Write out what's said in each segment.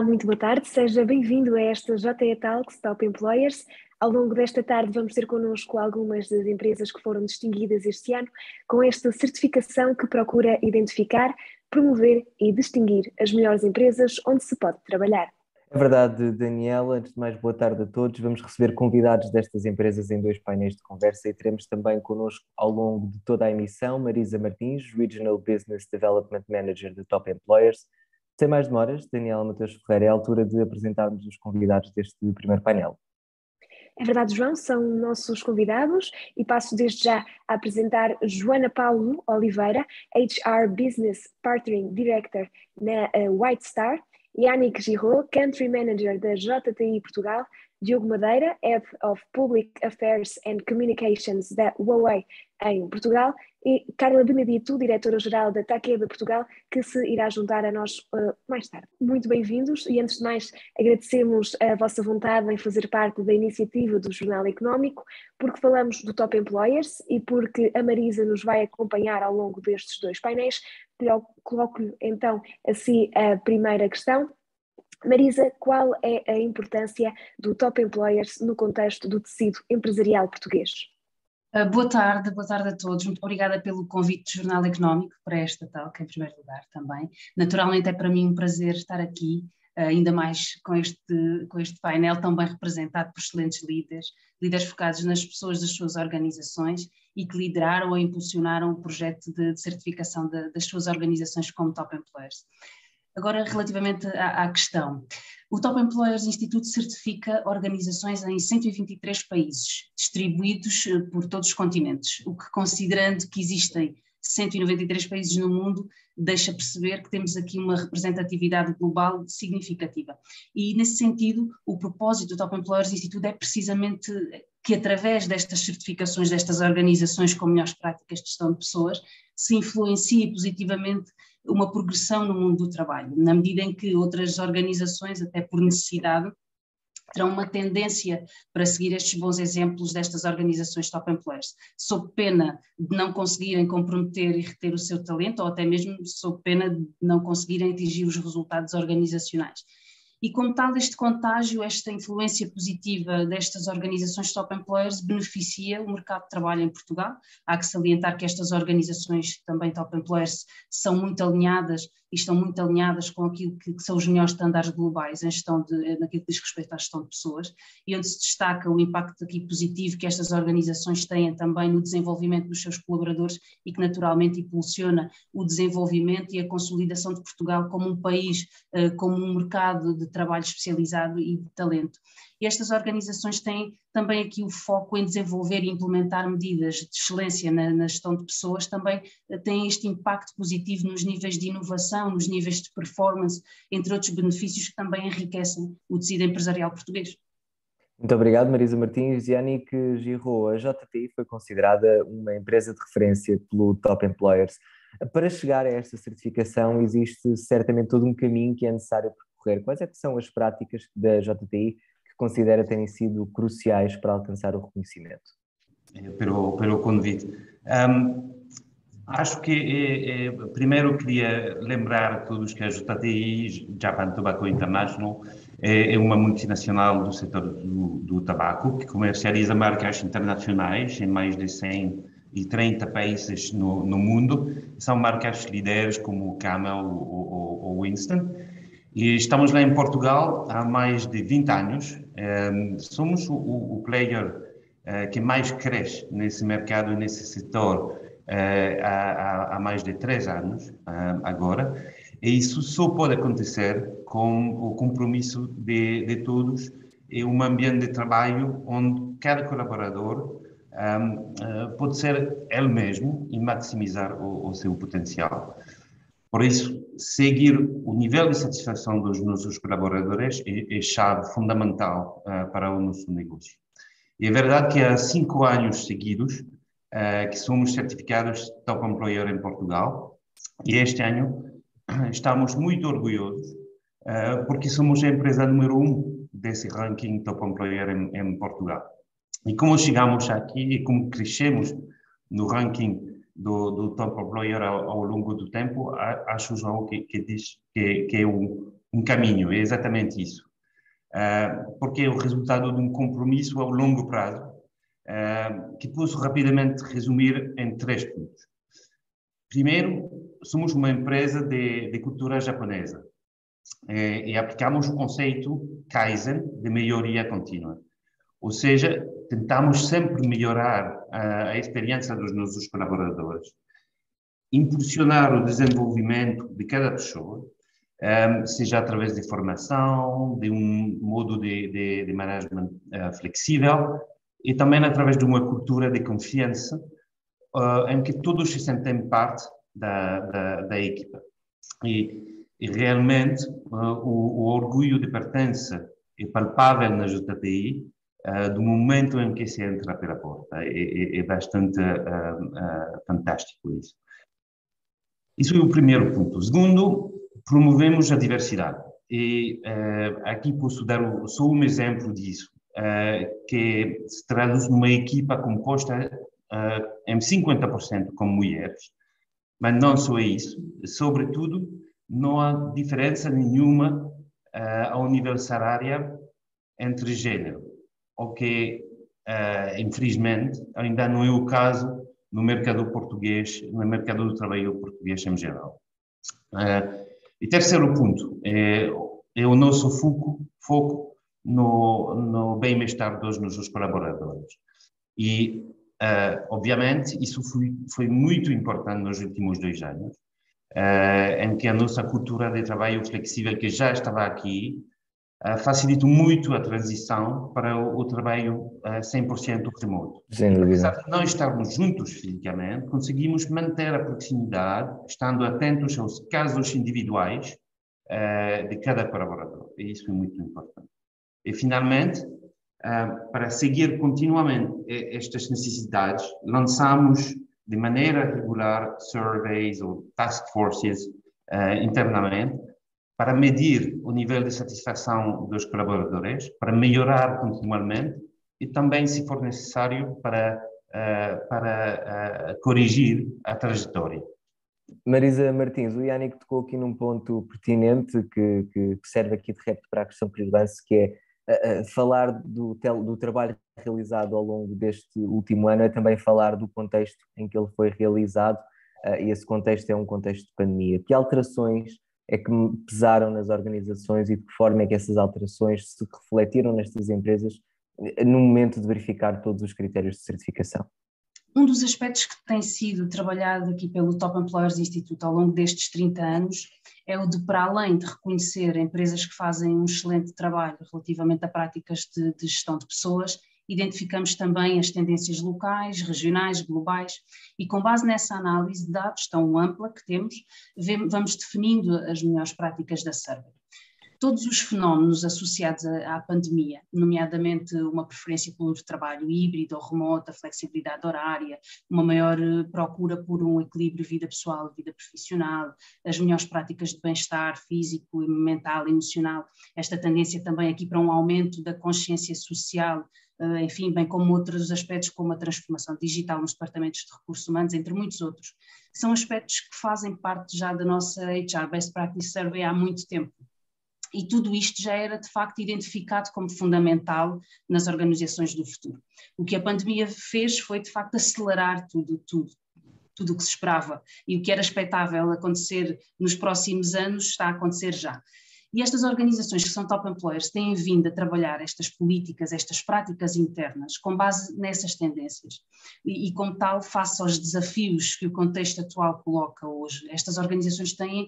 muito boa tarde. Seja bem-vindo a esta JE Talks Top Employers. Ao longo desta tarde vamos ter connosco algumas das empresas que foram distinguidas este ano com esta certificação que procura identificar, promover e distinguir as melhores empresas onde se pode trabalhar. É verdade, Daniela. Antes de mais, boa tarde a todos. Vamos receber convidados destas empresas em 2 painéis de conversa e teremos também connosco ao longo de toda a emissão Marisa Martins, Regional Business Development Manager de Top Employers. Sem mais demoras, Daniela Mateus Ferreira, é a altura de apresentarmos os convidados deste primeiro painel. É verdade, João, são nossos convidados e passo desde já a apresentar Joana Paulo Oliveira, HR Business Partnering Director na White Star, Yannick Giraud, Country Manager da JTI Portugal, Diogo Madeira, Head of Public Affairs and Communications da Huawei em Portugal e Carla Benedito, Diretora-Geral da Takeda Portugal, que se irá juntar a nós mais tarde. Muito bem-vindos e antes de mais agradecemos a vossa vontade em fazer parte da iniciativa do Jornal Económico, porque falamos do Top Employers e porque a Marisa nos vai acompanhar ao longo destes 2 painéis. Coloco-lhe então assim a primeira questão. Marisa, qual é a importância do Top Employers no contexto do tecido empresarial português? Boa tarde a todos. Muito obrigada pelo convite do Jornal Económico para esta talk, em primeiro lugar também. Naturalmente é para mim um prazer estar aqui, ainda mais com este painel tão bem representado por excelentes líderes focados nas pessoas das suas organizações e que lideraram ou impulsionaram o projeto de certificação das suas organizações como Top Employers. Agora, relativamente à questão, o Top Employers Institute certifica organizações em 123 países, distribuídos por todos os continentes, o que, considerando que existem 193 países no mundo, deixa perceber que temos aqui uma representatividade global significativa. E, nesse sentido, o propósito do Top Employers Institute é precisamente que, através destas certificações, destas organizações com melhores práticas de gestão de pessoas, se influencie positivamente uma progressão no mundo do trabalho, na medida em que outras organizações, até por necessidade, terão uma tendência para seguir estes bons exemplos destas organizações Top Employers, sob pena de não conseguirem comprometer e reter o seu talento, ou até mesmo sob pena de não conseguirem atingir os resultados organizacionais. E como tal, este contágio, esta influência positiva destas organizações Top Employers beneficia o mercado de trabalho em Portugal. Há que salientar que estas organizações também Top Employers são muito alinhadas e estão muito alinhadas com aquilo que são os melhores estándares globais em gestão naquilo que diz respeito à gestão de pessoas e onde se destaca o impacto aqui positivo que estas organizações têm também no desenvolvimento dos seus colaboradores e que naturalmente impulsiona o desenvolvimento e a consolidação de Portugal como um país, como um mercado de trabalho especializado e de talento. E estas organizações têm também aqui o foco em desenvolver e implementar medidas de excelência na gestão de pessoas, também têm este impacto positivo nos níveis de inovação, nos níveis de performance, entre outros benefícios que também enriquecem o tecido empresarial português. Muito obrigado, Marisa Martins. Yannick Giraud, a JTI foi considerada uma empresa de referência pelo Top Employers. Para chegar a esta certificação existe certamente todo um caminho que é necessário percorrer. Quais é que são as práticas da JTI que considera terem sido cruciais para alcançar o reconhecimento? Pelo convite. Acho que primeiro queria lembrar a todos que a JTI, Japan Tobacco International, é uma multinacional do setor do tabaco que comercializa marcas internacionais em mais de 130 países no mundo. São marcas líderes como Camel ou Winston. E estamos lá em Portugal há mais de 20 anos. Somos o player que mais cresce nesse mercado e nesse setor há mais de 3 anos agora. E isso só pode acontecer com o compromisso de todos e um ambiente de trabalho onde cada colaborador pode ser ele mesmo e maximizar o seu potencial. Por isso, seguir o nível de satisfação dos nossos colaboradores é chave fundamental para o nosso negócio. E é verdade que há 5 anos seguidos que somos certificados Top Employer em Portugal e este ano estamos muito orgulhosos porque somos a empresa número 1 desse ranking Top Employer em Portugal. E como chegamos aqui e como crescemos no ranking do Top Employer ao longo do tempo, acho, João, que diz que é um caminho, é exatamente isso. Porque é o resultado de um compromisso ao longo prazo, que posso rapidamente resumir em 3 pontos. Primeiro, somos uma empresa de cultura japonesa e aplicamos o conceito Kaizen, de melhoria contínua. Ou seja, tentamos sempre melhorar a experiência dos nossos colaboradores, impulsionar o desenvolvimento de cada pessoa, seja através de formação, de um modo de management flexível e também através de uma cultura de confiança em que todos se sentem parte da equipa. E realmente o orgulho de pertença é palpável na JTI do momento em que se entra pela porta. É bastante fantástico isso. Isso é o primeiro ponto. O segundo, promovemos a diversidade. E aqui posso dar só um exemplo disso, que se traduz numa equipa composta em 50% com mulheres. Mas não só isso, sobretudo, não há diferença nenhuma ao nível salarial entre gênero, o que, infelizmente, ainda não é o caso no mercado português, no mercado do trabalho português em geral. E terceiro ponto, é o nosso foco no bem-estar dos nossos colaboradores. E, obviamente, isso foi muito importante nos últimos 2 anos, em que a nossa cultura de trabalho flexível, que já estava aqui, facilitou muito a transição para o trabalho 100% remoto. Apesar de não estarmos juntos fisicamente, conseguimos manter a proximidade, estando atentos aos casos individuais de cada colaborador. E isso é muito importante. E, finalmente, para seguir continuamente estas necessidades, lançamos de maneira regular surveys ou task forces internamente para medir o nível de satisfação dos colaboradores, para melhorar continuamente e também, se for necessário, para corrigir a trajetória. Marisa Martins, o Yannick tocou aqui num ponto pertinente que serve aqui de repto para a questão de relevância, que é falar do trabalho realizado ao longo deste último ano, é também falar do contexto em que ele foi realizado, e esse contexto é um contexto de pandemia. Que alterações é que pesaram nas organizações e de que forma é que essas alterações se refletiram nestas empresas no momento de verificar todos os critérios de certificação? Um dos aspectos que tem sido trabalhado aqui pelo Top Employers Institute ao longo destes 30 anos é o de, para além de reconhecer empresas que fazem um excelente trabalho relativamente a práticas de gestão de pessoas, identificamos também as tendências locais, regionais, globais, e com base nessa análise de dados tão ampla que temos, vamos definindo as melhores práticas da survey. Todos os fenómenos associados à pandemia, nomeadamente uma preferência por trabalho híbrido ou remoto, a flexibilidade horária, uma maior procura por um equilíbrio vida pessoal e vida profissional, as melhores práticas de bem-estar físico, mental, emocional, esta tendência também aqui para um aumento da consciência social, enfim, bem como outros aspectos como a transformação digital nos departamentos de recursos humanos, entre muitos outros, são aspectos que fazem parte já da nossa HR Best Practice Survey há muito tempo. E tudo isto já era, de facto, identificado como fundamental nas organizações do futuro. O que a pandemia fez foi, de facto, acelerar tudo o que se esperava. E o que era expectável acontecer nos próximos anos está a acontecer já. E estas organizações que são top employers têm vindo a trabalhar estas políticas, estas práticas internas, com base nessas tendências. E como tal, face aos desafios que o contexto atual coloca hoje, estas organizações têm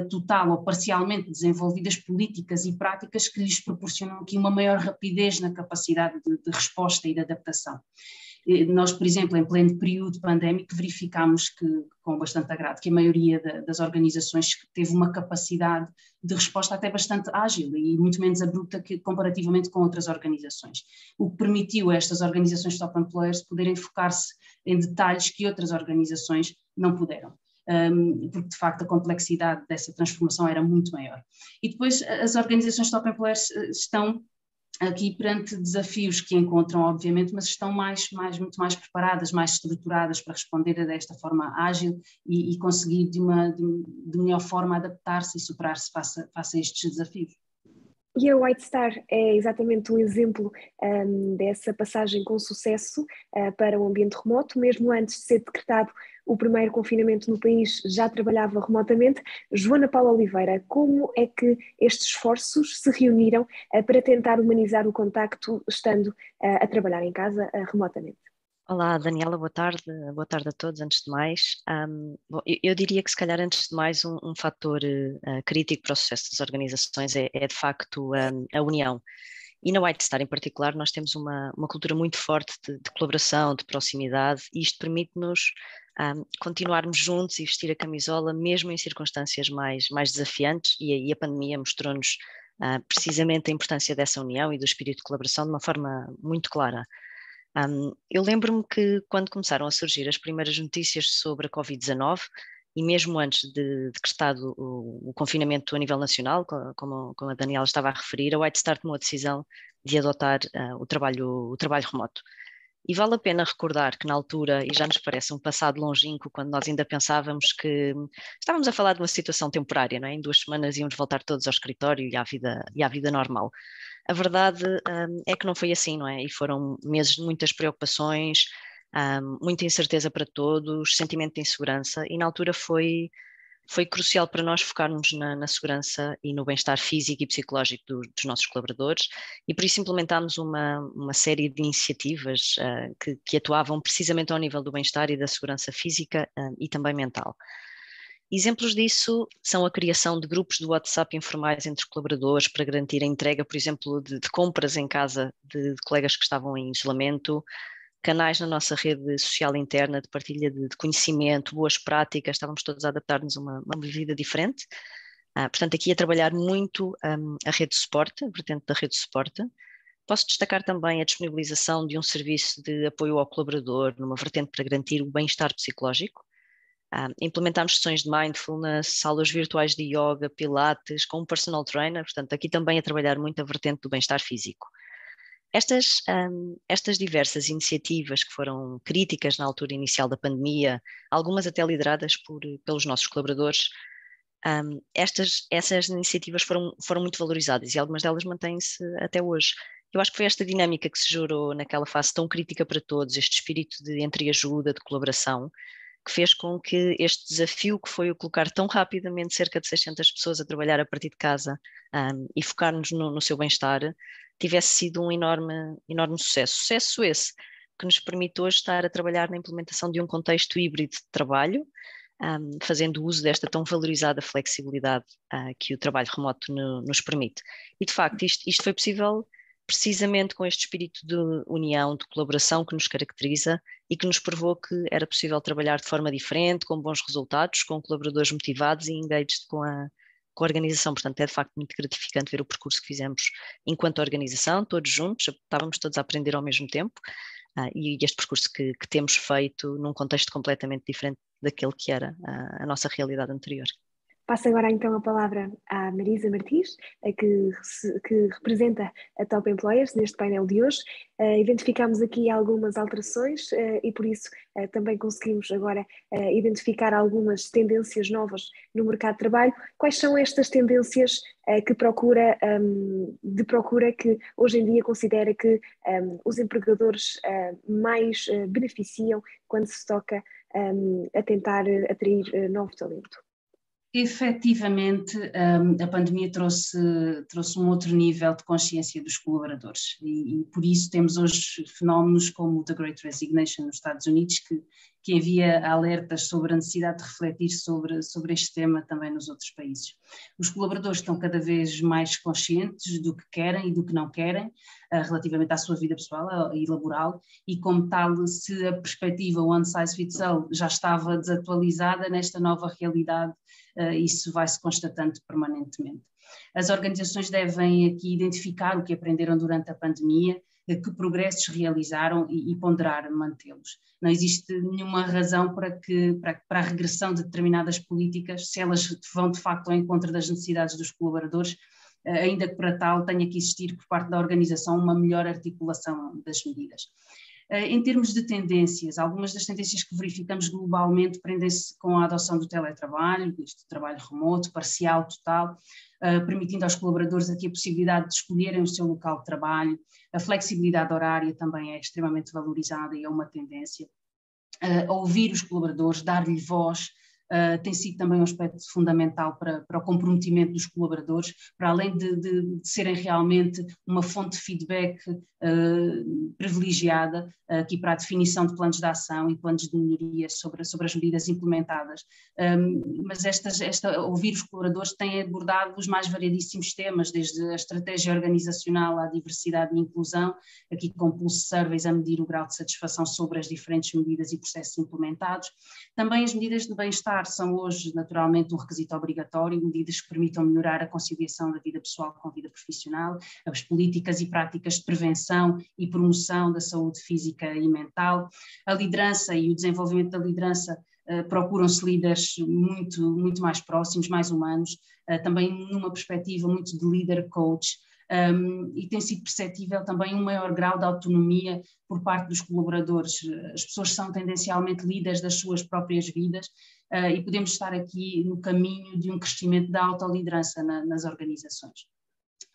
total ou parcialmente desenvolvidas políticas e práticas que lhes proporcionam aqui uma maior rapidez na capacidade de resposta e de adaptação. Nós, por exemplo, em pleno período pandémico, verificámos que, com bastante agrado, que a maioria das organizações teve uma capacidade de resposta até bastante ágil e muito menos abrupta que comparativamente com outras organizações, o que permitiu a estas organizações top employers poderem focar-se em detalhes que outras organizações não puderam. Porque de facto a complexidade dessa transformação era muito maior. E depois as organizações top employers estão aqui perante desafios que encontram, obviamente, mas estão muito mais preparadas, mais estruturadas para responder desta forma ágil e conseguir de melhor forma adaptar-se e superar-se face a estes desafios. E a White Star é exatamente um exemplo dessa passagem com sucesso para o ambiente remoto. Mesmo antes de ser decretado o primeiro confinamento no país, já trabalhava remotamente. Joana Paula Oliveira, como é que estes esforços se reuniram para tentar humanizar o contacto estando a trabalhar em casa remotamente? Olá, Daniela, boa tarde a todos, antes de mais. Bom, eu diria que se calhar antes de mais um fator crítico para o sucesso das organizações é de facto a união. E na White Star em particular nós temos uma cultura muito forte de colaboração, de proximidade, e isto permite-nos continuarmos juntos e vestir a camisola mesmo em circunstâncias mais desafiantes, e a pandemia mostrou-nos precisamente a importância dessa união e do espírito de colaboração de uma forma muito clara. Eu lembro-me que quando começaram a surgir as primeiras notícias sobre a Covid-19, e mesmo antes de decretado o confinamento a nível nacional, como a Daniela estava a referir, a White Star tomou a decisão de adotar o trabalho remoto. E vale a pena recordar que na altura, e já nos parece um passado longínquo, quando nós ainda pensávamos que estávamos a falar de uma situação temporária, não é? Em 2 semanas íamos voltar todos ao escritório e à vida normal. A verdade é que não foi assim, não é? E foram meses de muitas preocupações, muita incerteza para todos, sentimento de insegurança, e na altura foi crucial para nós focarmos na segurança e no bem-estar físico e psicológico dos nossos colaboradores, e por isso implementámos uma série de iniciativas que atuavam precisamente ao nível do bem-estar e da segurança física e também mental. Exemplos disso são a criação de grupos de WhatsApp informais entre colaboradores para garantir a entrega, por exemplo, de compras em casa de colegas que estavam em isolamento, canais na nossa rede social interna de partilha de conhecimento, boas práticas, estávamos todos a adaptar-nos a uma vida diferente. Portanto, aqui a trabalhar muito a rede de suporte, a vertente da rede de suporte. Posso destacar também a disponibilização de um serviço de apoio ao colaborador, numa vertente para garantir o bem-estar psicológico. Implementámos sessões de mindfulness, aulas virtuais de yoga, pilates, com um personal trainer, portanto, aqui também a trabalhar muito a vertente do bem-estar físico. Estas diversas iniciativas que foram críticas na altura inicial da pandemia, algumas até lideradas pelos nossos colaboradores, essas iniciativas foram muito valorizadas e algumas delas mantêm-se até hoje. Eu acho que foi esta dinâmica que se gerou naquela fase tão crítica para todos, este espírito de entreajuda, de colaboração, que fez com que este desafio, que foi o colocar tão rapidamente cerca de 600 pessoas a trabalhar a partir de casa e focar-nos no seu bem-estar, tivesse sido um enorme sucesso. Sucesso esse que nos permitiu estar a trabalhar na implementação de um contexto híbrido de trabalho, fazendo uso desta tão valorizada flexibilidade que o trabalho remoto nos permite. E, de facto, isto foi possível precisamente com este espírito de união, de colaboração que nos caracteriza e que nos provou que era possível trabalhar de forma diferente, com bons resultados, com colaboradores motivados e engaged com a organização. Portanto, é de facto muito gratificante ver o percurso que fizemos enquanto organização, todos juntos, estávamos todos a aprender ao mesmo tempo, e este percurso que temos feito num contexto completamente diferente daquele que era a nossa realidade anterior. Passo agora então a palavra à Marisa Martins, que representa a Top Employers neste painel de hoje. Identificámos aqui algumas alterações e por isso também conseguimos agora identificar algumas tendências novas no mercado de trabalho. Quais são estas tendências de procura que hoje em dia considera que os empregadores mais beneficiam quando se toca a tentar atrair novo talento? Efetivamente, a pandemia trouxe um outro nível de consciência dos colaboradores e por isso temos hoje fenómenos como o The Great Resignation nos Estados Unidos, que envia alertas sobre a necessidade de refletir sobre este tema também nos outros países. Os colaboradores estão cada vez mais conscientes do que querem e do que não querem relativamente à sua vida pessoal e laboral, e como tal, se a perspectiva one size fits all já estava desatualizada nesta nova realidade, isso vai-se constatando permanentemente. As organizações devem aqui identificar o que aprenderam durante a pandemia, que progressos realizaram e ponderar mantê-los. Não existe nenhuma razão para a regressão de determinadas políticas, se elas vão de facto ao encontro das necessidades dos colaboradores, ainda que para tal tenha que existir por parte da organização uma melhor articulação das medidas. Em termos de tendências, algumas das tendências que verificamos globalmente prendem-se com a adoção do teletrabalho, este trabalho remoto, parcial, total, permitindo aos colaboradores aqui a possibilidade de escolherem o seu local de trabalho. A flexibilidade horária também é extremamente valorizada e é uma tendência. Ouvir os colaboradores, dar-lhe voz, tem sido também um aspecto fundamental para o comprometimento dos colaboradores, para além de serem realmente uma fonte de feedback privilegiada aqui para a definição de planos de ação e planos de melhoria sobre as medidas implementadas. Mas ouvir os colaboradores tem abordado os mais variadíssimos temas, desde a estratégia organizacional à diversidade e inclusão, aqui com pulse surveys a medir o grau de satisfação sobre as diferentes medidas e processos implementados. Também as medidas de bem-estar são hoje naturalmente um requisito obrigatório, medidas que permitam melhorar a conciliação da vida pessoal com a vida profissional, as políticas e práticas de prevenção e promoção da saúde física e mental. A liderança e o desenvolvimento da liderança procuram-se líderes muito mais próximos, mais humanos, também numa perspectiva muito de leader coach. E tem sido perceptível também um maior grau de autonomia por parte dos colaboradores. As pessoas são tendencialmente líderes das suas próprias vidas e podemos estar aqui no caminho de um crescimento da autoliderança nas organizações.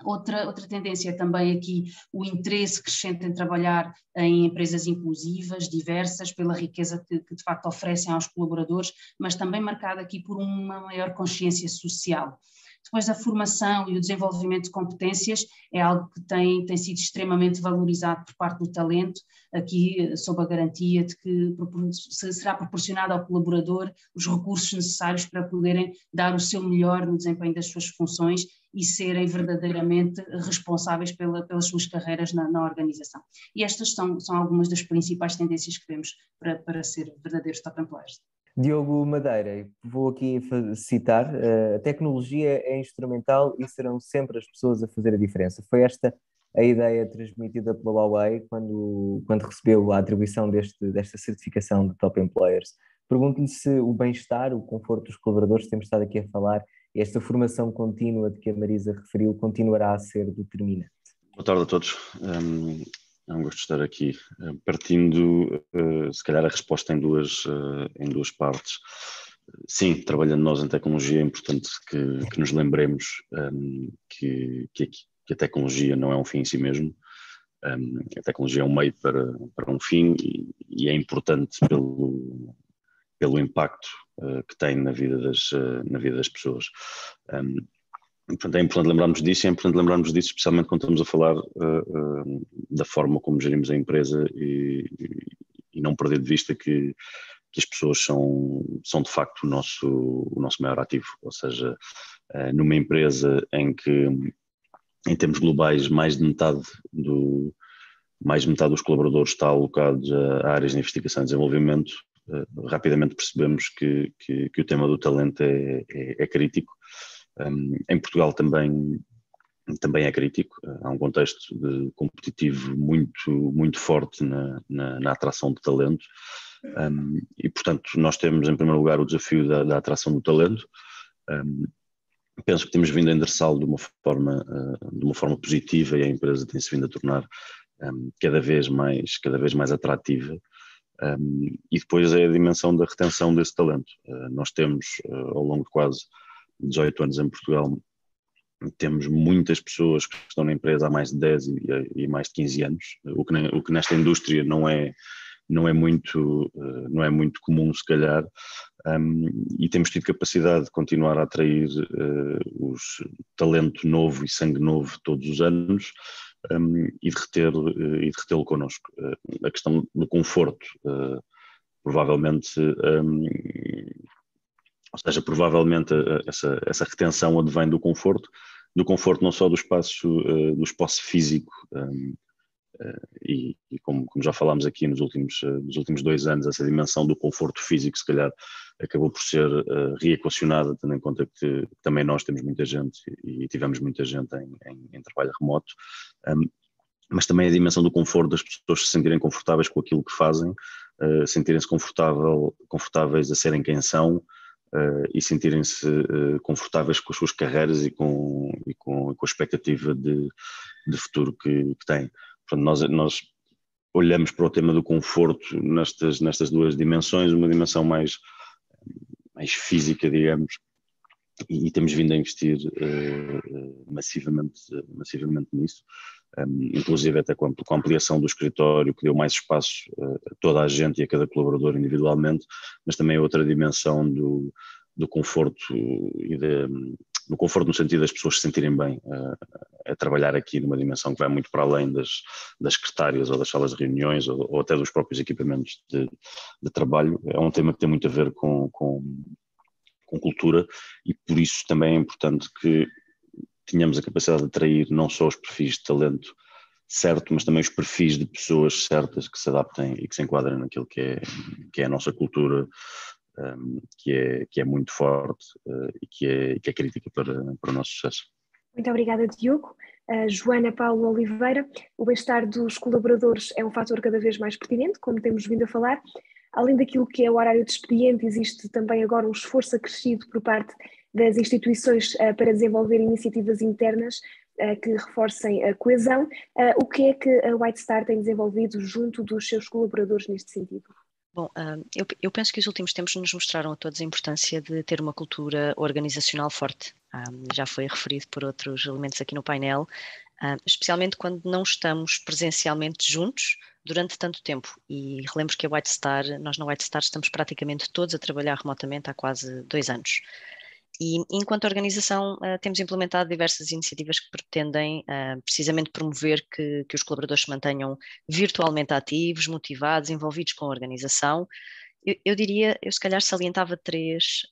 Outra tendência é também aqui o interesse crescente em trabalhar em empresas inclusivas, diversas, pela riqueza que de facto oferecem aos colaboradores, mas também marcada aqui por uma maior consciência social. Depois, a formação e o desenvolvimento de competências é algo que tem sido extremamente valorizado por parte do talento, aqui sob a garantia de que será proporcionado ao colaborador os recursos necessários para poderem dar o seu melhor no desempenho das suas funções e serem verdadeiramente responsáveis pelas suas carreiras na organização. E estas são algumas das principais tendências que vemos para ser verdadeiros top employers. Diogo Madeira, vou aqui citar, a tecnologia é instrumental e serão sempre as pessoas a fazer a diferença. Foi esta a ideia transmitida pela Huawei quando recebeu a atribuição desta certificação de Top Employers. Pergunto-lhe se o bem-estar, o conforto dos colaboradores, temos estado aqui a falar, e esta formação contínua de que a Marisa referiu, continuará a ser determinante. Boa tarde a todos. É um gosto de estar aqui. Partindo, se calhar, a resposta em duas partes. Sim, trabalhando nós em tecnologia, é importante que nos lembremos que a tecnologia não é um fim em si mesmo. A tecnologia é um meio para um fim e é importante pelo impacto que tem na vida das pessoas. Portanto, é importante lembrarmos disso, especialmente quando estamos a falar da forma como gerimos a empresa e não perder de vista que as pessoas são de facto o nosso maior ativo. Ou seja, numa empresa em que, em termos globais, mais de metade dos colaboradores está alocados a áreas de investigação e desenvolvimento, rapidamente percebemos que o tema do talento é crítico. Em Portugal também é crítico. Há um contexto competitivo muito forte na atração de talento e, portanto, nós temos em primeiro lugar o desafio da atração do talento. Penso que temos vindo a endereçá-lo de uma forma positiva e a empresa tem-se vindo a tornar cada vez mais atrativa. E depois é a dimensão da retenção desse talento. Nós temos, ao longo de quase 18 anos em Portugal, temos muitas pessoas que estão na empresa há mais de 10 e mais de 15 anos, o que nesta indústria não é muito comum, se calhar, e temos tido capacidade de continuar a atrair talento novo e sangue novo todos os anos e de retê-lo connosco. A questão do conforto, provavelmente essa retenção advém do conforto não só do espaço físico, e como já falámos aqui nos últimos 2 anos, essa dimensão do conforto físico se calhar acabou por ser reequacionada, tendo em conta que também nós temos muita gente e tivemos muita gente em trabalho remoto, mas também a dimensão do conforto, das pessoas se sentirem confortáveis com aquilo que fazem, sentirem-se confortáveis a serem quem são, e sentirem-se confortáveis com as suas carreiras e com a expectativa de futuro que têm. Portanto, nós olhamos para o tema do conforto nestas duas dimensões, uma dimensão mais física, digamos, e temos vindo a investir massivamente nisso, inclusive até com a ampliação do escritório, que deu mais espaço a toda a gente e a cada colaborador individualmente, mas também outra dimensão do conforto do conforto no sentido das pessoas se sentirem bem a trabalhar aqui numa dimensão que vai muito para além das secretárias ou das salas de reuniões ou até dos próprios equipamentos de trabalho. É um tema que tem muito a ver com cultura, e por isso também é importante que tenhamos a capacidade de atrair não só os perfis de talento certo, mas também os perfis de pessoas certas que se adaptem e que se enquadrem naquilo que é a nossa cultura, que é muito forte e que é crítica para o nosso sucesso. Muito obrigada, Diogo. Joana Paulo Oliveira, o bem-estar dos colaboradores é um fator cada vez mais pertinente, como temos vindo a falar. Além daquilo que é o horário de expediente, existe também agora um esforço acrescido por parte das instituições para desenvolver iniciativas internas que reforcem a coesão. O que é que a White Star tem desenvolvido junto dos seus colaboradores neste sentido? Bom, eu penso que os últimos tempos nos mostraram a todos a importância de ter uma cultura organizacional forte. Já foi referido por outros elementos aqui no painel, especialmente quando não estamos presencialmente juntos durante tanto tempo. E relembro que nós na White Star estamos praticamente todos a trabalhar remotamente há quase 2 anos. E enquanto organização temos implementado diversas iniciativas que pretendem precisamente promover que os colaboradores se mantenham virtualmente ativos, motivados, envolvidos com a organização. Eu se calhar salientava três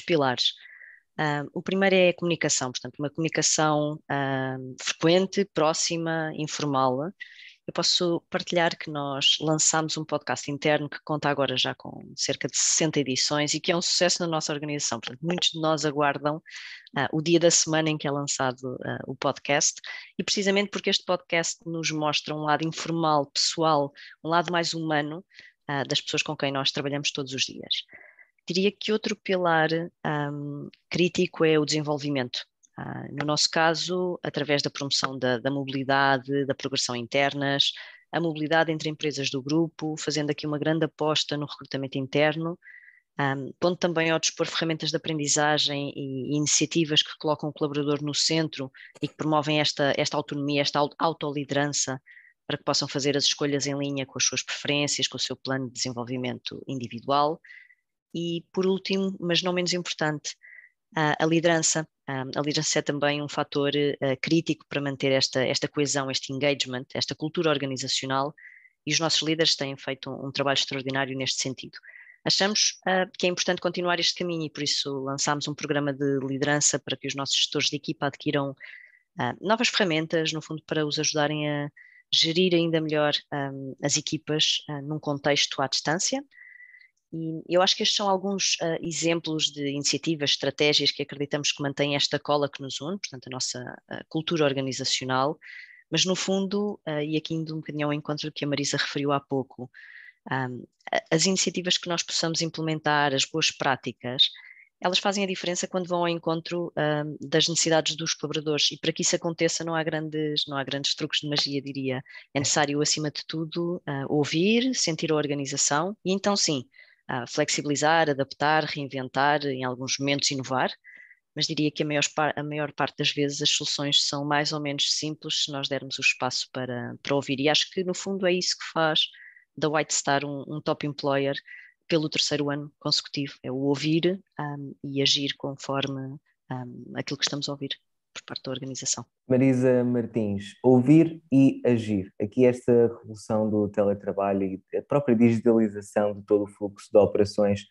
pilares. O primeiro é a comunicação, portanto, uma comunicação frequente, próxima, informal. Eu posso partilhar que nós lançámos um podcast interno que conta agora já com cerca de 60 edições e que é um sucesso na nossa organização. Portanto, muitos de nós aguardam o dia da semana em que é lançado o podcast, e precisamente porque este podcast nos mostra um lado informal, pessoal, um lado mais humano das pessoas com quem nós trabalhamos todos os dias. Diria que outro pilar crítico é o desenvolvimento. No nosso caso, através da promoção da mobilidade, da progressão internas, a mobilidade entre empresas do grupo, fazendo aqui uma grande aposta no recrutamento interno, pondo também ao dispor ferramentas de aprendizagem e iniciativas que colocam o colaborador no centro e que promovem esta autonomia, esta autoliderança, para que possam fazer as escolhas em linha com as suas preferências, com o seu plano de desenvolvimento individual. E, por último, mas não menos importante, a liderança. A liderança é também um fator crítico para manter esta coesão, este engagement, esta cultura organizacional, e os nossos líderes têm feito um trabalho extraordinário neste sentido. Achamos que é importante continuar este caminho e por isso lançámos um programa de liderança para que os nossos gestores de equipa adquiram novas ferramentas, no fundo, para os ajudarem a gerir ainda melhor as equipas num contexto à distância. E eu acho que estes são alguns exemplos de iniciativas, estratégias que acreditamos que mantêm esta cola que nos une, portanto a nossa cultura organizacional, mas no fundo, e aqui indo um bocadinho ao encontro que a Marisa referiu há pouco, as iniciativas que nós possamos implementar, as boas práticas, elas fazem a diferença quando vão ao encontro das necessidades dos colaboradores, e para que isso aconteça não há grandes truques de magia, diria. É necessário, acima de tudo, ouvir, sentir a organização e então sim, flexibilizar, adaptar, reinventar, em alguns momentos inovar, mas diria que a maior parte das vezes as soluções são mais ou menos simples se nós dermos o espaço para ouvir, e acho que no fundo é isso que faz da White Star um top employer pelo 3º ano consecutivo, é o ouvir e agir conforme aquilo que estamos a ouvir por parte da organização. Marisa Martins, ouvir e agir. Aqui esta revolução do teletrabalho e a própria digitalização de todo o fluxo de operações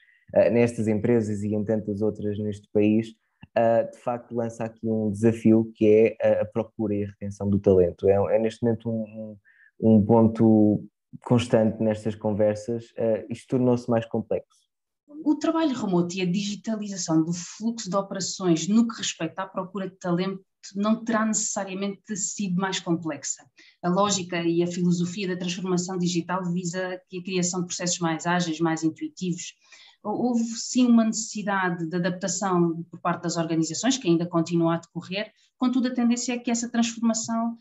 nestas empresas e em tantas outras neste país, de facto lança aqui um desafio que é a procura e a retenção do talento. É neste momento um ponto constante nestas conversas. Isto tornou-se mais complexo. O trabalho remoto e a digitalização do fluxo de operações no que respeita à procura de talento não terá necessariamente sido mais complexa. A lógica e a filosofia da transformação digital visa a criação de processos mais ágeis, mais intuitivos, houve sim uma necessidade de adaptação por parte das organizações, que ainda continua a decorrer, contudo a tendência é que essa transformação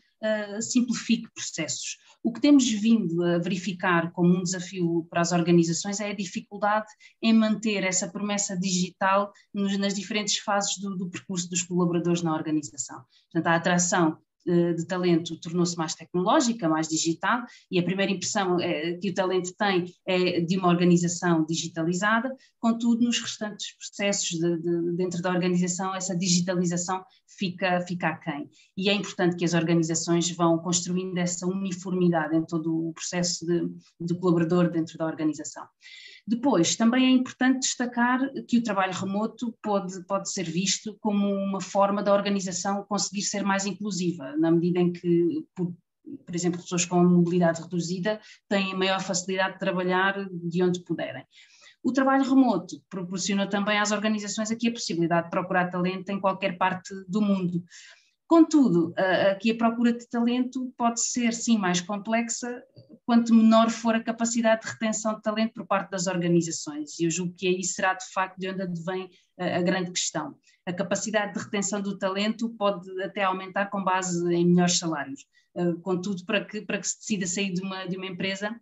simplifique processos. O que temos vindo a verificar como um desafio para as organizações é a dificuldade em manter essa promessa digital nas diferentes fases do percurso dos colaboradores na organização. Portanto, a atração de talento tornou-se mais tecnológica, mais digital, e a primeira impressão que o talento tem é de uma organização digitalizada, contudo, nos restantes processos dentro da organização, essa digitalização fica aquém. E é importante que as organizações vão construindo essa uniformidade em todo o processo de colaborador dentro da organização. Depois, também é importante destacar que o trabalho remoto pode ser visto como uma forma da organização conseguir ser mais inclusiva, na medida em que, por exemplo, pessoas com mobilidade reduzida têm maior facilidade de trabalhar de onde puderem. O trabalho remoto proporciona também às organizações aqui a possibilidade de procurar talento em qualquer parte do mundo. Contudo, aqui a procura de talento pode ser sim mais complexa quanto menor for a capacidade de retenção de talento por parte das organizações, e eu julgo que aí será de facto de onde advém a grande questão. A capacidade de retenção do talento pode até aumentar com base em melhores salários, contudo para que se decida sair de uma empresa,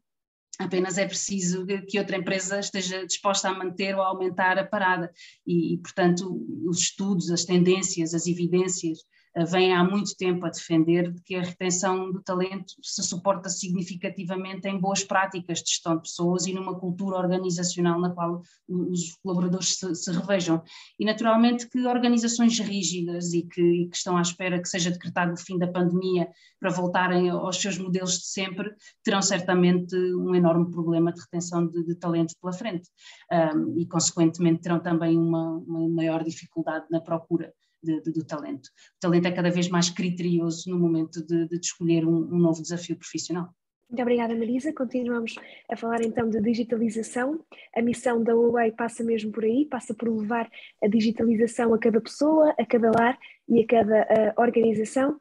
apenas é preciso que outra empresa esteja disposta a manter ou a aumentar a parada e portanto, os estudos, as tendências, as evidências vêm há muito tempo a defender de que a retenção do talento se suporta significativamente em boas práticas de gestão de pessoas e numa cultura organizacional na qual os colaboradores se revejam. E naturalmente que organizações rígidas e que estão à espera que seja decretado o fim da pandemia para voltarem aos seus modelos de sempre, terão certamente um enorme problema de retenção de talento pela frente e consequentemente terão também uma maior dificuldade na procura do talento. O talento é cada vez mais criterioso no momento de escolher um novo desafio profissional. Muito obrigada, Marisa. Continuamos a falar então de digitalização. A missão da Huawei passa mesmo por aí, passa por levar a digitalização a cada pessoa, a cada lar e a cada organização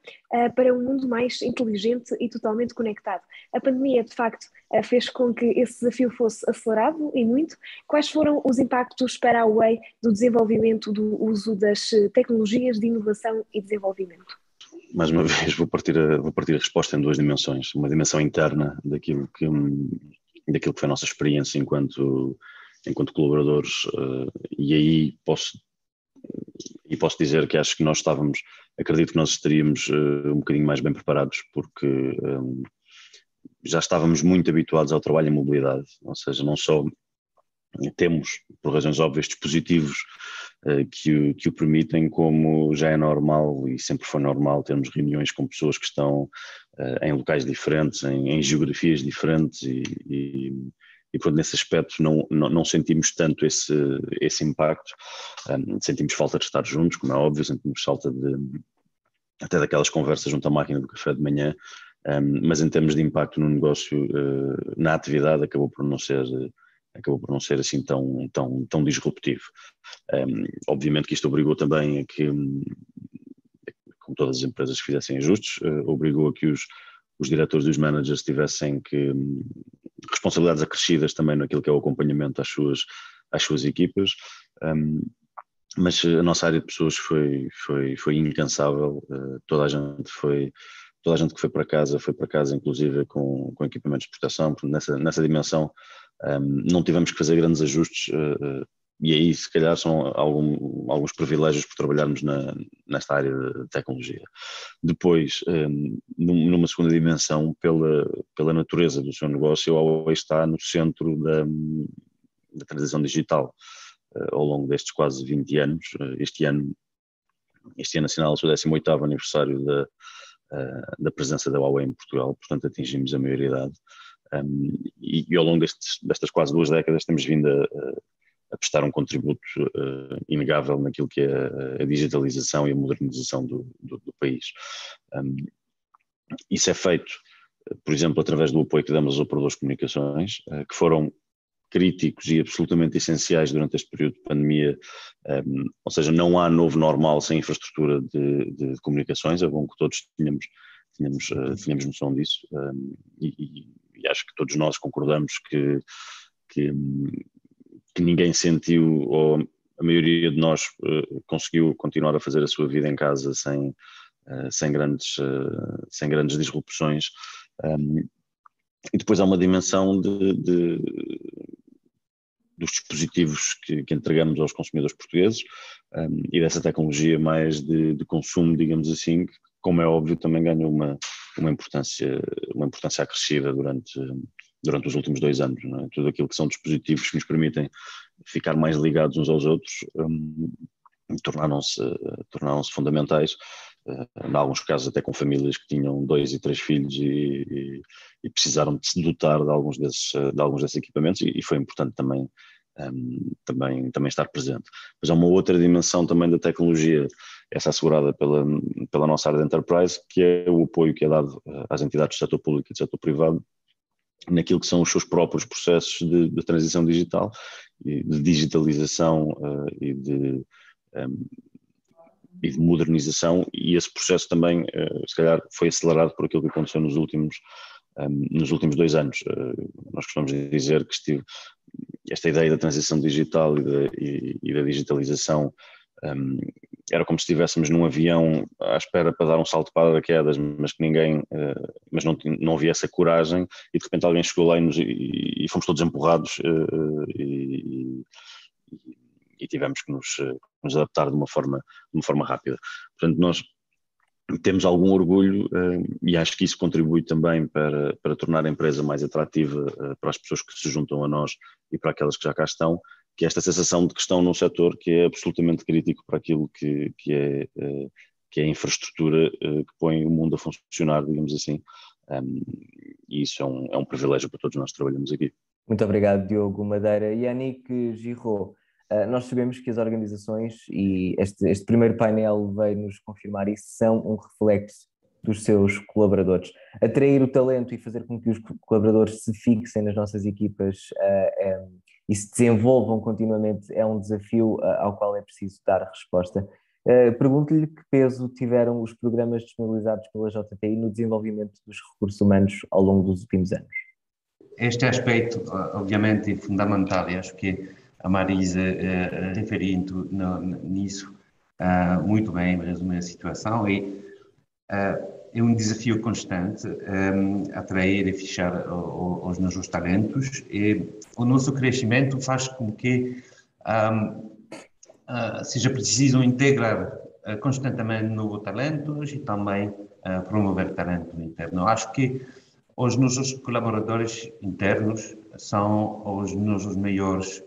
para um mundo mais inteligente e totalmente conectado. A pandemia, de facto, fez com que esse desafio fosse acelerado e muito. Quais foram os impactos para a Huawei do desenvolvimento do uso das tecnologias de inovação e desenvolvimento? Mais uma vez vou partir a resposta em duas dimensões. Uma dimensão interna daquilo que foi a nossa experiência enquanto colaboradores, e aí posso dizer que acho que acredito que nós estaríamos um bocadinho mais bem preparados, porque já estávamos muito habituados ao trabalho em mobilidade, ou seja, não só temos, por razões óbvias, dispositivos que o permitem, como já é normal e sempre foi normal termos reuniões com pessoas que estão em locais diferentes, em geografias diferentes e portanto, nesse aspecto não sentimos tanto esse impacto. Sentimos falta de estar juntos, como é óbvio, sentimos falta até daquelas conversas junto à máquina do café de manhã, mas em termos de impacto no negócio, na atividade, acabou por não ser assim tão disruptivo. Obviamente que isto obrigou também a que, como todas as empresas que fizessem ajustes, obrigou a que os diretores e os managers tivessem que responsabilidades acrescidas também naquilo que é o acompanhamento às suas equipas, mas a nossa área de pessoas foi incansável. Toda a gente que foi para casa inclusive com equipamentos de proteção. Nessa dimensão não tivemos que fazer grandes ajustes, e aí se calhar são alguns privilégios por trabalharmos nesta área de tecnologia. Depois, numa segunda dimensão, pela natureza do seu negócio, a Huawei está no centro da transição digital ao longo destes quase 20 anos. Este ano assinala o seu 18º aniversário da presença da Huawei em Portugal, portanto atingimos a maioridade. E ao longo destas quase 2 décadas temos vindo a prestar um contributo inegável naquilo que é a digitalização e a modernização do país. Isso é feito, por exemplo, através do apoio que damos aos operadores de comunicações, que foram críticos e absolutamente essenciais durante este período de pandemia. Ou seja, não há novo normal sem infraestrutura de comunicações. É bom que todos tínhamos noção disso, e acho que todos nós concordamos que que ninguém sentiu, ou a maioria de nós conseguiu continuar a fazer a sua vida em casa sem grandes disrupções. E depois há uma dimensão dos dispositivos que entregamos aos consumidores portugueses, e dessa tecnologia mais de consumo, digamos assim, que, como é óbvio, também ganhou uma importância acrescida durante os últimos 2 anos. Não é? Tudo aquilo que são dispositivos que nos permitem ficar mais ligados uns aos outros tornaram-se fundamentais, em alguns casos até com famílias que tinham 2 e 3 filhos e precisaram de se dotar de alguns desses equipamentos, e foi importante também estar presente. Mas há uma outra dimensão também da tecnologia, essa assegurada pela nossa área de enterprise, que é o apoio que é dado às entidades do setor público e do setor privado naquilo que são os seus próprios processos de transição digital, e de digitalização e de modernização, e esse processo também, se calhar, foi acelerado por aquilo que aconteceu nos últimos 2 anos. Nós costumamos dizer que esta ideia da transição digital e da digitalização era como se estivéssemos num avião à espera para dar um salto para paraquedas, mas que mas não havia essa coragem, e de repente alguém chegou lá e fomos todos empurrados e tivemos que nos adaptar de uma forma rápida. Portanto, nós temos algum orgulho, e acho que isso contribui também para tornar a empresa mais atrativa para as pessoas que se juntam a nós e para aquelas que já cá estão, que é esta sensação de que estão num setor que é absolutamente crítico para aquilo que é a infraestrutura que põe o mundo a funcionar, digamos assim, e isso é um privilégio para todos nós que trabalhamos aqui. Muito obrigado, Diogo Madeira. Yannick Giraud, nós sabemos que as organizações, e este primeiro painel veio-nos confirmar isso, são um reflexo dos seus colaboradores. Atrair o talento e fazer com que os colaboradores se fixem nas nossas equipas e se desenvolvam continuamente é um desafio ao qual é preciso dar resposta. Pergunto-lhe que peso tiveram os programas disponibilizados pela JTI no desenvolvimento dos recursos humanos ao longo dos últimos anos. Este aspecto, obviamente, é fundamental, e acho que a Marisa referiu nisso muito bem, resume a situação, e é um desafio constante atrair e fechar os nossos talentos, e o nosso crescimento faz com que seja preciso integrar constantemente novos talentos e também promover talento interno. Acho que os nossos colaboradores internos são os nossos melhores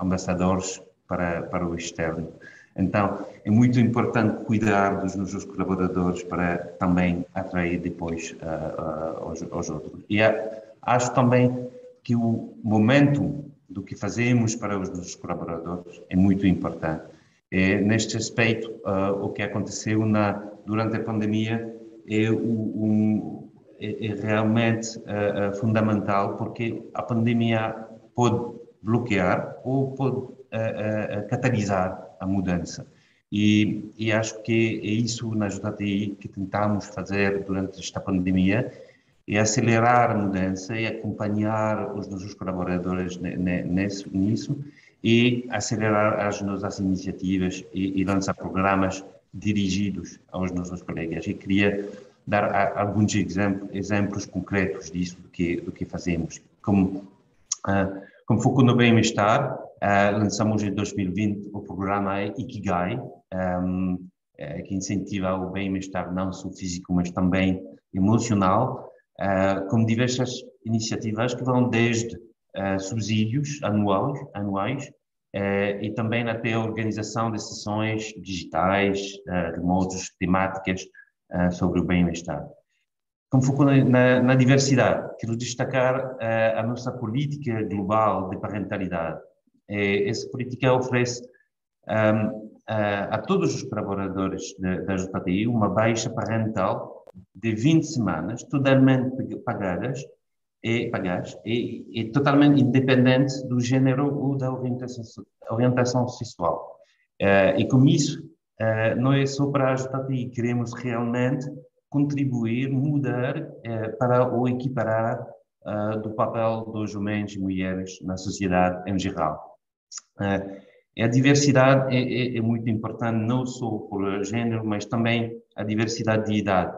ambassadores para o externo. Então, é muito importante cuidar dos nossos colaboradores para também atrair depois os outros. E acho também que o momento do que fazemos para os nossos colaboradores é muito importante. Neste aspecto, o que aconteceu durante a pandemia é realmente fundamental, porque a pandemia pode bloquear ou pode catalisar a mudança. E acho que é isso na JTI que tentamos fazer durante esta pandemia, é acelerar a mudança e acompanhar os nossos colaboradores nisso, e acelerar as nossas iniciativas e lançar programas dirigidos aos nossos colegas. E queria dar alguns exemplos concretos disso, do que fazemos. Como foco no bem-estar, lançamos em 2020 o programa Ikigai, que incentiva o bem-estar não só físico, mas também emocional, com diversas iniciativas que vão desde subsídios anuais e também até a organização de sessões digitais, remotos, temáticas sobre o bem-estar. Como foco na diversidade, quero destacar a nossa política global de parentalidade. Essa política oferece a todos os colaboradores da JTI uma baixa parental de 20 semanas, totalmente pagadas e totalmente independente do género ou da orientação sexual. E com isso, não é só para a JTI, queremos realmente contribuir, mudar para o equiparar do papel dos homens e mulheres na sociedade em geral. A diversidade é muito importante, não só por género, mas também a diversidade de idade.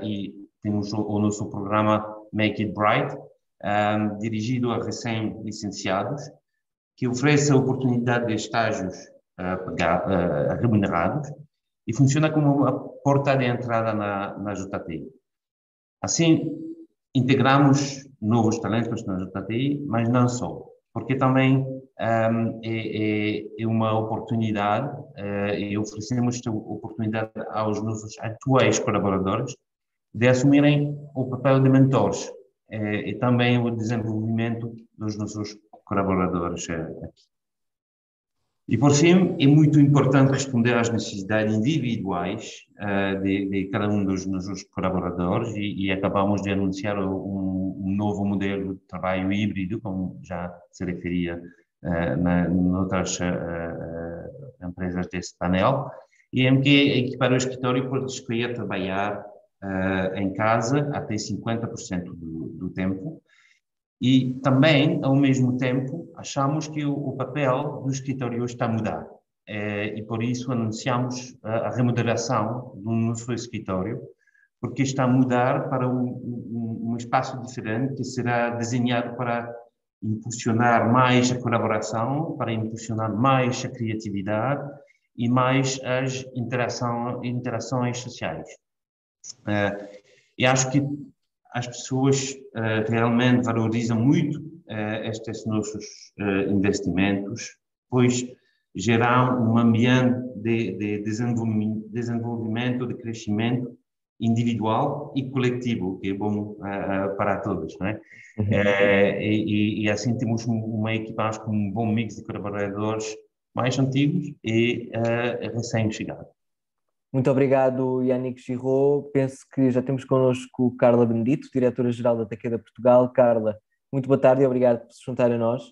E temos o nosso programa Make It Bright, dirigido a recém-licenciados, que oferece a oportunidade de estágios remunerados e funciona como uma porta de entrada na JTI. Assim, integramos novos talentos na JTI, mas não só, porque também é uma oportunidade e oferecemos esta oportunidade aos nossos atuais colaboradores de assumirem o papel de mentores e também o desenvolvimento dos nossos colaboradores aqui. E, por fim, é muito importante responder às necessidades individuais de cada um dos nossos colaboradores e acabamos de anunciar um novo modelo de trabalho híbrido, como já se referia noutras empresas desse painel, e em que a equipa do escritório pode escolher trabalhar em casa até 50% do tempo. E também, ao mesmo tempo, achamos que o papel do escritório está a mudar. E por isso anunciamos a remodelação do nosso escritório, porque está a mudar para um espaço diferente que será desenhado para impulsionar mais a colaboração, para impulsionar mais a criatividade e mais as interações sociais. E acho que as pessoas realmente valorizam muito estes nossos investimentos, pois geram um ambiente de desenvolvimento, de crescimento individual e coletivo, que é bom para todos, não é? E assim temos uma equipa com um bom mix de colaboradores mais antigos e recém-chegados. Muito obrigado, Yannick Giraud. Penso que já temos connosco Carla Benedito, diretora-geral da Takeda Portugal. Carla, muito boa tarde e obrigado por se juntar a nós.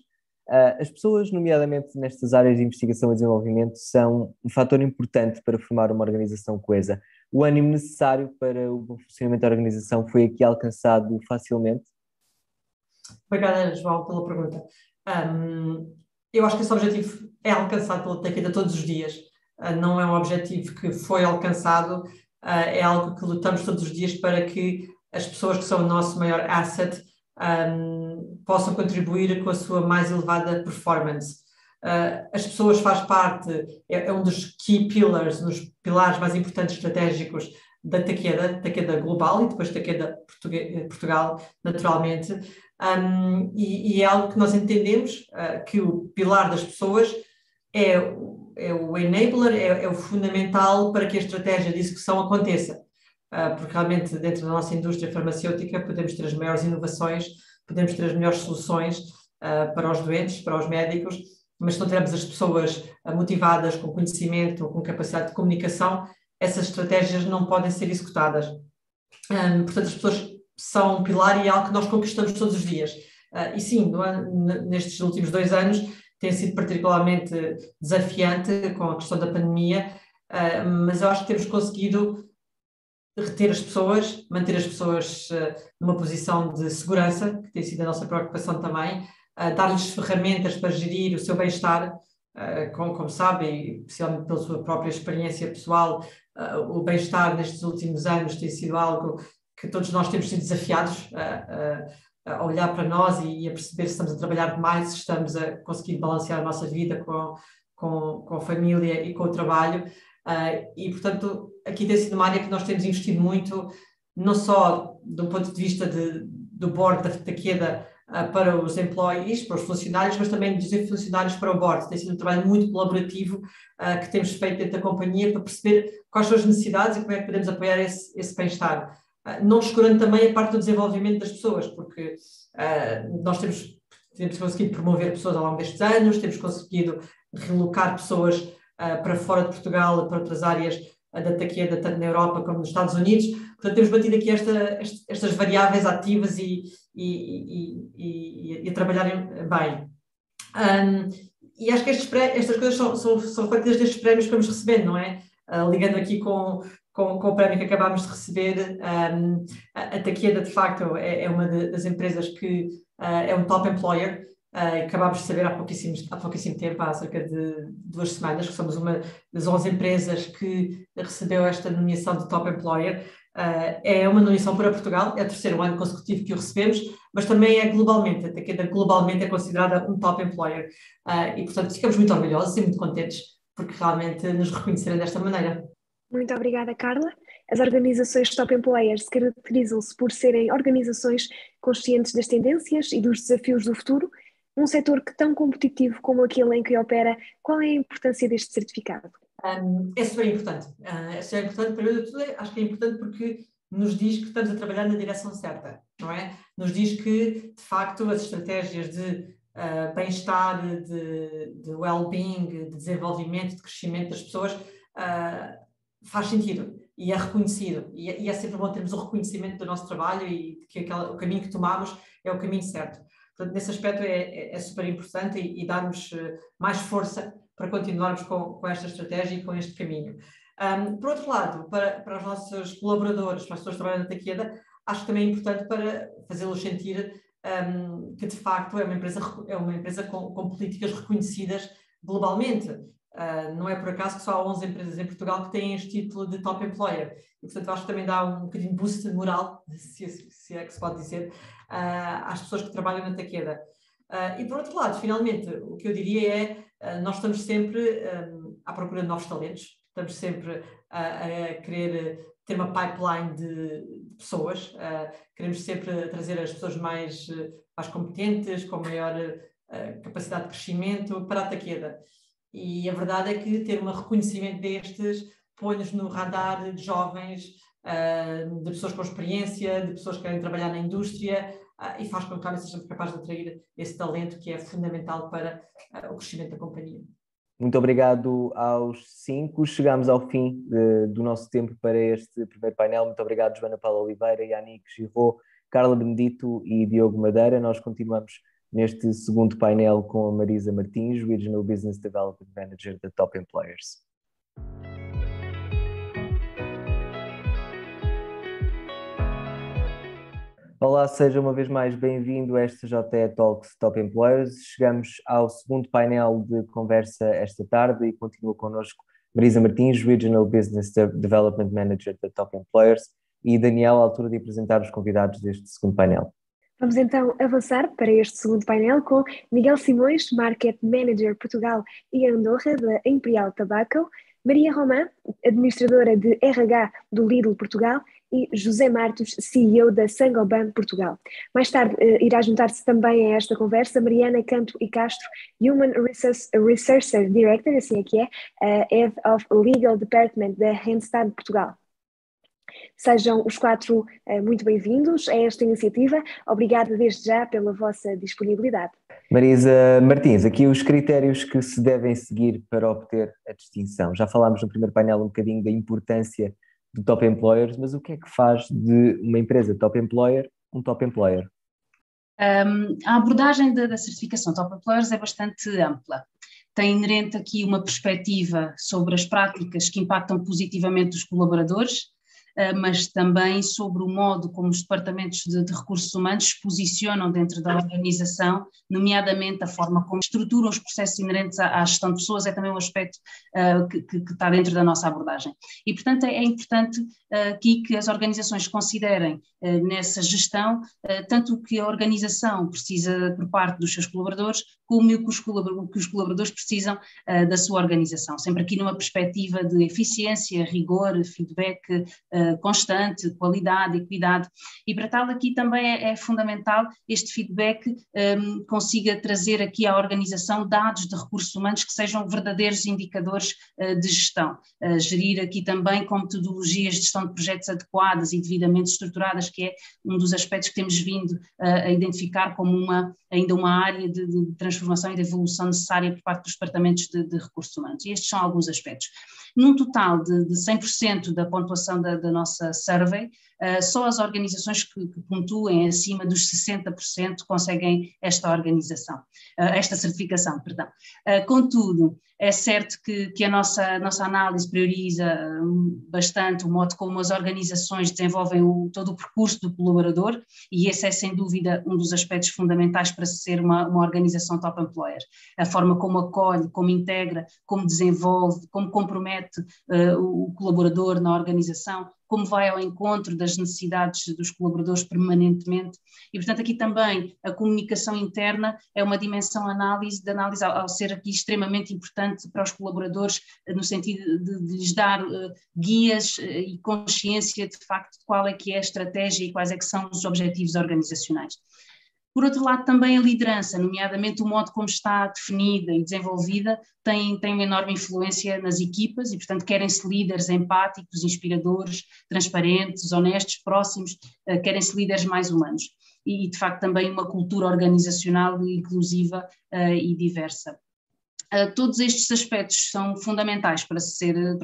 As pessoas, nomeadamente nestas áreas de investigação e desenvolvimento, são um fator importante para formar uma organização coesa. O ânimo necessário para o bom funcionamento da organização foi aqui alcançado facilmente? Obrigada, João, pela pergunta. Eu acho que esse objetivo é alcançado pela Takeda todos os dias. Não é um objetivo que foi alcançado, é algo que lutamos todos os dias para que as pessoas que são o nosso maior asset possam contribuir com a sua mais elevada performance. As pessoas faz parte, é um dos key pillars, um dos pilares mais importantes estratégicos da Takeda Global e depois Takeda Portugal, naturalmente, e é algo que nós entendemos que o pilar das pessoas é o enabler, é o fundamental para que a estratégia de execução aconteça, porque realmente dentro da nossa indústria farmacêutica podemos ter as maiores inovações, podemos ter as melhores soluções para os doentes, para os médicos, mas se não tivermos as pessoas motivadas, com conhecimento, com capacidade de comunicação, essas estratégias não podem ser executadas. Portanto, as pessoas são um pilar e é algo que nós conquistamos todos os dias. E sim, nestes últimos 2 anos, tem sido particularmente desafiante com a questão da pandemia, mas eu acho que temos conseguido reter as pessoas, manter as pessoas numa posição de segurança, que tem sido a nossa preocupação também, dar-lhes ferramentas para gerir o seu bem-estar, como sabem, especialmente pela sua própria experiência pessoal, o bem-estar nestes últimos anos tem sido algo que todos nós temos sido desafiados a olhar para nós e a perceber se estamos a trabalhar demais, se estamos a conseguir balancear a nossa vida com a família e com o trabalho. E, portanto, aqui tem sido uma área que nós temos investido muito, não só do ponto de vista do board da Takeda para os employees, para os funcionários, mas também dos funcionários para o board. Tem sido um trabalho muito colaborativo que temos feito dentro da companhia para perceber quais são as necessidades e como é que podemos apoiar esse bem-estar. Não descurando também a parte do desenvolvimento das pessoas, porque nós temos conseguido promover pessoas ao longo destes anos, temos conseguido relocar pessoas para fora de Portugal, para outras áreas da Takeda, tanto na Europa como nos Estados Unidos. Portanto, temos batido aqui estas variáveis ativas e a trabalharem bem. E acho que estas coisas são feitas destes prémios que vamos recebendo, não é? Ligando aqui com o prémio que acabámos de receber, a Takeda, de facto, é uma das empresas que é um top employer, Acabámos de saber há pouquíssimo tempo, há cerca de 2 semanas, que somos uma das 11 empresas que recebeu esta nomeação de Top Employer. É uma nomeação para Portugal, é o 3º ano consecutivo que o recebemos, mas também é globalmente, a Takeda globalmente é considerada um Top Employer. E, portanto, ficamos muito orgulhosos e muito contentes porque realmente nos reconhecerem desta maneira. Muito obrigada, Carla. As organizações Top Employers caracterizam-se por serem organizações conscientes das tendências e dos desafios do futuro. Um setor que tão competitivo como aquele em que opera, qual é a importância deste certificado? É super importante. É super importante, primeiro de tudo, acho que é importante porque nos diz que estamos a trabalhar na direção certa, não é? Nos diz que, de facto, as estratégias de bem-estar, de well-being, de desenvolvimento, de crescimento das pessoas faz sentido e é reconhecido. E é sempre bom termos o reconhecimento do nosso trabalho e que o caminho que tomamos é o caminho certo. Portanto, nesse aspecto é super importante e dar-nos mais força para continuarmos com esta estratégia e com este caminho. Por outro lado, para os nossos colaboradores, para as pessoas que trabalham na Takeda, acho que também é importante para fazê-los sentir que de facto é uma empresa com políticas reconhecidas globalmente. Não é por acaso que só há 11 empresas em Portugal que têm este título de Top Employer. E, portanto, acho que também dá um bocadinho de boost de moral, se é que se pode dizer, às pessoas que trabalham na Takeda. E, por outro lado, finalmente, o que eu diria é nós estamos sempre à procura de novos talentos, estamos sempre a querer ter uma pipeline de pessoas, queremos sempre trazer as pessoas mais competentes, com maior capacidade de crescimento para a Takeda. E a verdade é que ter um reconhecimento destes põe-nos no radar de jovens, de pessoas com experiência, de pessoas que querem trabalhar na indústria e faz com que realmente sejamos capazes de atrair esse talento que é fundamental para o crescimento da companhia. Muito obrigado aos 5. Chegamos ao fim do nosso tempo para este primeiro painel. Muito obrigado, Joana Paula Oliveira, Yannick Girot, Carla Benedito e Diogo Madeira. Nós continuamos neste segundo painel com a Marisa Martins, Regional Business Development Manager da Top Employers. Olá, seja uma vez mais bem-vindo a esta JE Talks Top Employers. Chegamos ao segundo painel de conversa esta tarde e continua connosco Marisa Martins, Regional Business Development Manager da Top Employers, e Daniel, à altura de apresentar os convidados deste segundo painel. Vamos então avançar para este segundo painel com Miguel Simões, Market Manager Portugal e Andorra da Imperial Tobacco, Maria Romã, administradora de RH do Lidl Portugal, e José Martos, CEO da Saint-Gobain Portugal. Mais tarde irá juntar-se também a esta conversa Mariana Canto e Castro, Human Resources Director, assim é que é, Head of Legal Department da Randstad Portugal. Sejam os 4 muito bem-vindos a esta iniciativa. Obrigada desde já pela vossa disponibilidade. Marisa Martins, aqui os critérios que se devem seguir para obter a distinção. Já falámos no primeiro painel um bocadinho da importância do Top Employers, mas o que é que faz de uma empresa Top Employer um Top Employer? A abordagem da certificação Top Employers é bastante ampla. Tem inerente aqui uma perspectiva sobre as práticas que impactam positivamente os colaboradores, mas também sobre o modo como os departamentos de recursos humanos se posicionam dentro da organização, nomeadamente a forma como estruturam os processos inerentes à gestão de pessoas, é também um aspecto que está dentro da nossa abordagem. E, portanto, é importante aqui que as organizações considerem nessa gestão tanto o que a organização precisa por parte dos seus colaboradores, como o que os colaboradores precisam da sua organização, sempre aqui numa perspectiva de eficiência, rigor, feedback constante, qualidade, equidade, e para tal aqui também é fundamental este feedback consiga trazer aqui à organização dados de recursos humanos que sejam verdadeiros indicadores de gestão, gerir aqui também com metodologias de gestão de projetos adequadas e devidamente estruturadas, que é um dos aspectos que temos vindo a identificar como ainda uma área de transformação transformação e de evolução necessária por parte dos departamentos de recursos humanos. E estes são alguns aspectos. Num total de 100% da pontuação da nossa survey, só as organizações que pontuem acima dos 60% conseguem esta certificação, perdão. Contudo, é certo que a nossa análise prioriza bastante o modo como as organizações desenvolvem todo o percurso do colaborador, e esse é sem dúvida um dos aspectos fundamentais para ser uma organização top employer. A forma como acolhe, como integra, como desenvolve, como compromete o colaborador na organização, como vai ao encontro das necessidades dos colaboradores permanentemente. E, portanto, aqui também a comunicação interna é uma dimensão de análise ao ser aqui extremamente importante para os colaboradores, no sentido de lhes dar guias e consciência de facto de qual é que é a estratégia e quais é que são os objetivos organizacionais. Por outro lado, também a liderança, nomeadamente o modo como está definida e desenvolvida, tem uma enorme influência nas equipas e, portanto, querem-se líderes empáticos, inspiradores, transparentes, honestos, próximos, querem-se líderes mais humanos. E, de facto, também uma cultura organizacional inclusiva e diversa. Todos estes aspectos são fundamentais para se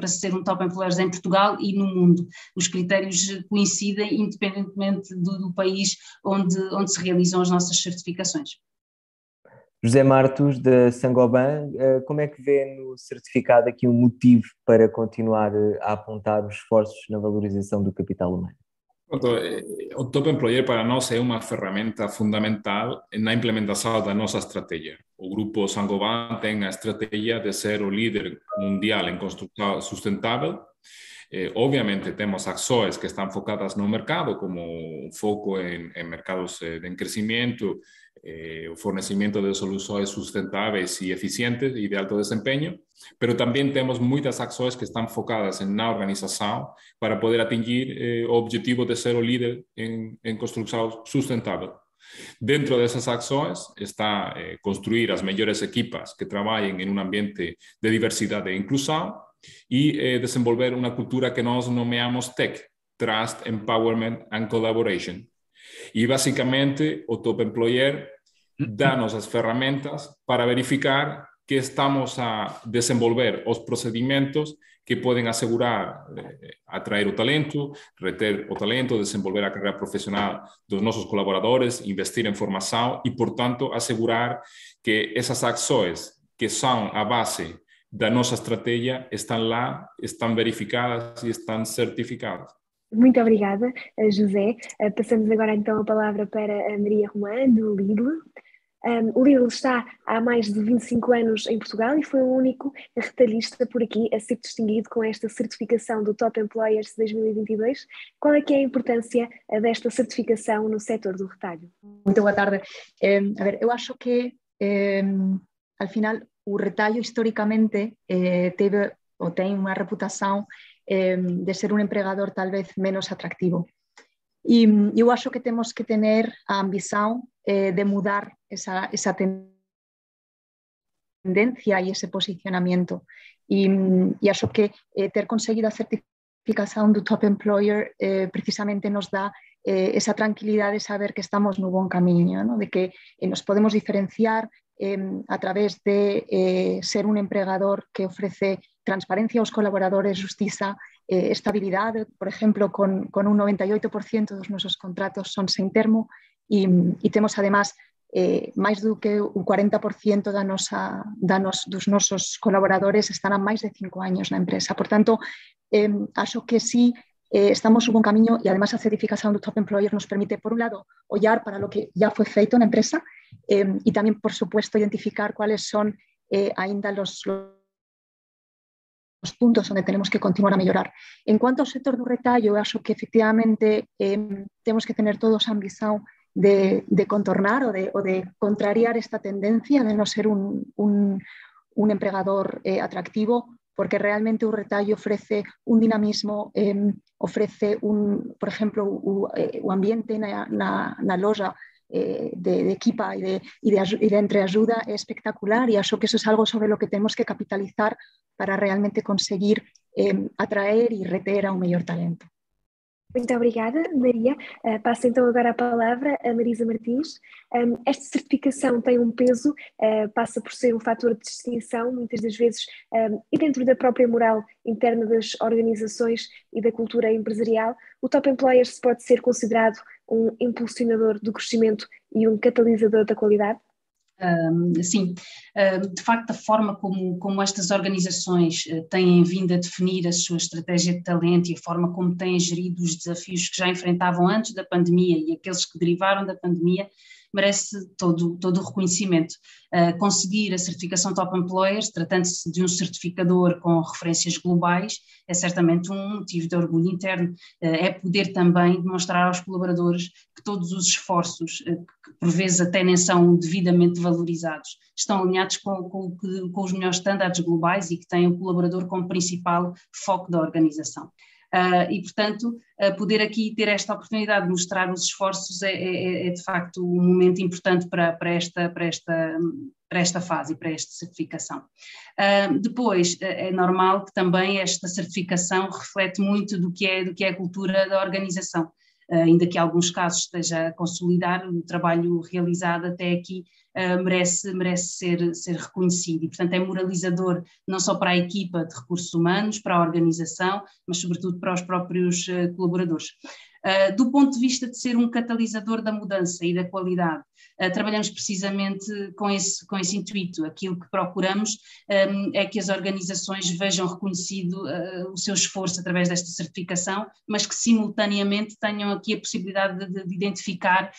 ser um top employer em Portugal e no mundo. Os critérios coincidem independentemente do país onde se realizam as nossas certificações. José Martos, da Saint-Gobain, como é que vê no certificado aqui um motivo para continuar a apontar os esforços na valorização do capital humano? O Top Employer para nós é uma ferramenta fundamental na implementação da nossa estratégia. O grupo Saint-Gobain tem a estratégia de ser o líder mundial em construção sustentável. Obviamente temos ações que estão focadas no mercado, como o foco em mercados em crescimento, o fornecimento de soluções sustentáveis e eficientes e de alto desempenho, mas também temos muitas ações que estão focadas na organização para poder atingir o objetivo de ser o líder em construção sustentável. Dentro dessas ações está construir as melhores equipas que trabalhem em um ambiente de diversidade e inclusão e desenvolver uma cultura que nós nomeamos TEC, Trust, Empowerment and Collaboration. E basicamente o Top Employer dá-nos as ferramentas para verificar que estamos a desenvolver os procedimentos que podem assegurar atrair o talento, reter o talento, desenvolver a carreira profissional dos nossos colaboradores, investir em formação e, portanto, assegurar que essas ações que são a base da nossa estratégia estão lá, estão verificadas e estão certificadas. Muito obrigada, José. Passamos agora então a palavra para a Maria Romã, do Lidl. O Lidl está há mais de 25 anos em Portugal e foi o único retalhista por aqui a ser distinguido com esta certificação do Top Employers 2022. Qual é que é a importância desta certificação no setor do retalho? Muito boa tarde. Eu acho que, ao final, o retalho historicamente teve ou tem uma reputação de ser um empregador talvez menos atractivo. E eu acho que temos que ter a ambição de mudar essa tendência e esse posicionamento. E acho que ter conseguido a certificação do Top Employer precisamente nos dá essa tranquilidade de saber que estamos no bom caminho, ¿no? De que nos podemos diferenciar a través de ser un empregador que ofrece transparencia aos colaboradores, justiza, estabilidade. Por exemplo, con un 98% dos nosos contratos son sen termo e temos, además, máis do que o 40% dos nosos colaboradores están a máis de 5 años na empresa. Por tanto, acho que sí, estamos en un buen camino y además la certificación del Top Employer nos permite, por un lado, olhar para lo que ya fue feito en la empresa y también, por supuesto, identificar cuáles son ainda los puntos donde tenemos que continuar a mejorar. En cuanto ao sector do retallo, acho que efectivamente temos que tener todos a ambición de contornar o de contrariar esta tendencia de no ser un empregador atractivo, porque realmente o retallo ofrece un dinamismo, ofrece, por exemplo, o ambiente na loja de equipa e de entreajuda é espectacular e acho que eso es algo sobre lo que tenemos que capitalizar para realmente conseguir atraer e reter a un mellor talento. Muito obrigada, Maria. Passo então agora a palavra a Marisa Martins. Esta certificação tem um peso, passa por ser um fator de distinção, muitas das vezes, e dentro da própria moral interna das organizações e da cultura empresarial, o Top Employers pode ser considerado um impulsionador do crescimento e um catalisador da qualidade? Sim, de facto a forma como estas organizações têm vindo a definir a sua estratégia de talento e a forma como têm gerido os desafios que já enfrentavam antes da pandemia e aqueles que derivaram da pandemia merece todo o reconhecimento. Conseguir a certificação Top Employers, tratando-se de um certificador com referências globais, é certamente um motivo de orgulho interno. É poder também demonstrar aos colaboradores que todos os esforços, que por vezes até nem são devidamente valorizados, estão alinhados com os melhores estándares globais e que têm o colaborador como principal foco da organização. E, portanto, poder aqui ter esta oportunidade de mostrar os esforços é de facto um momento importante para esta fase e para esta certificação. Depois, é normal que também esta certificação reflete muito do que é a cultura da organização. Ainda que em alguns casos esteja a consolidar, o trabalho realizado até aqui merece ser reconhecido e, portanto, é moralizador não só para a equipa de recursos humanos, para a organização, mas sobretudo para os próprios colaboradores. Do ponto de vista de ser um catalisador da mudança e da qualidade, trabalhamos precisamente com esse intuito. Aquilo que procuramos é que as organizações vejam reconhecido o seu esforço através desta certificação, mas que simultaneamente tenham aqui a possibilidade de identificar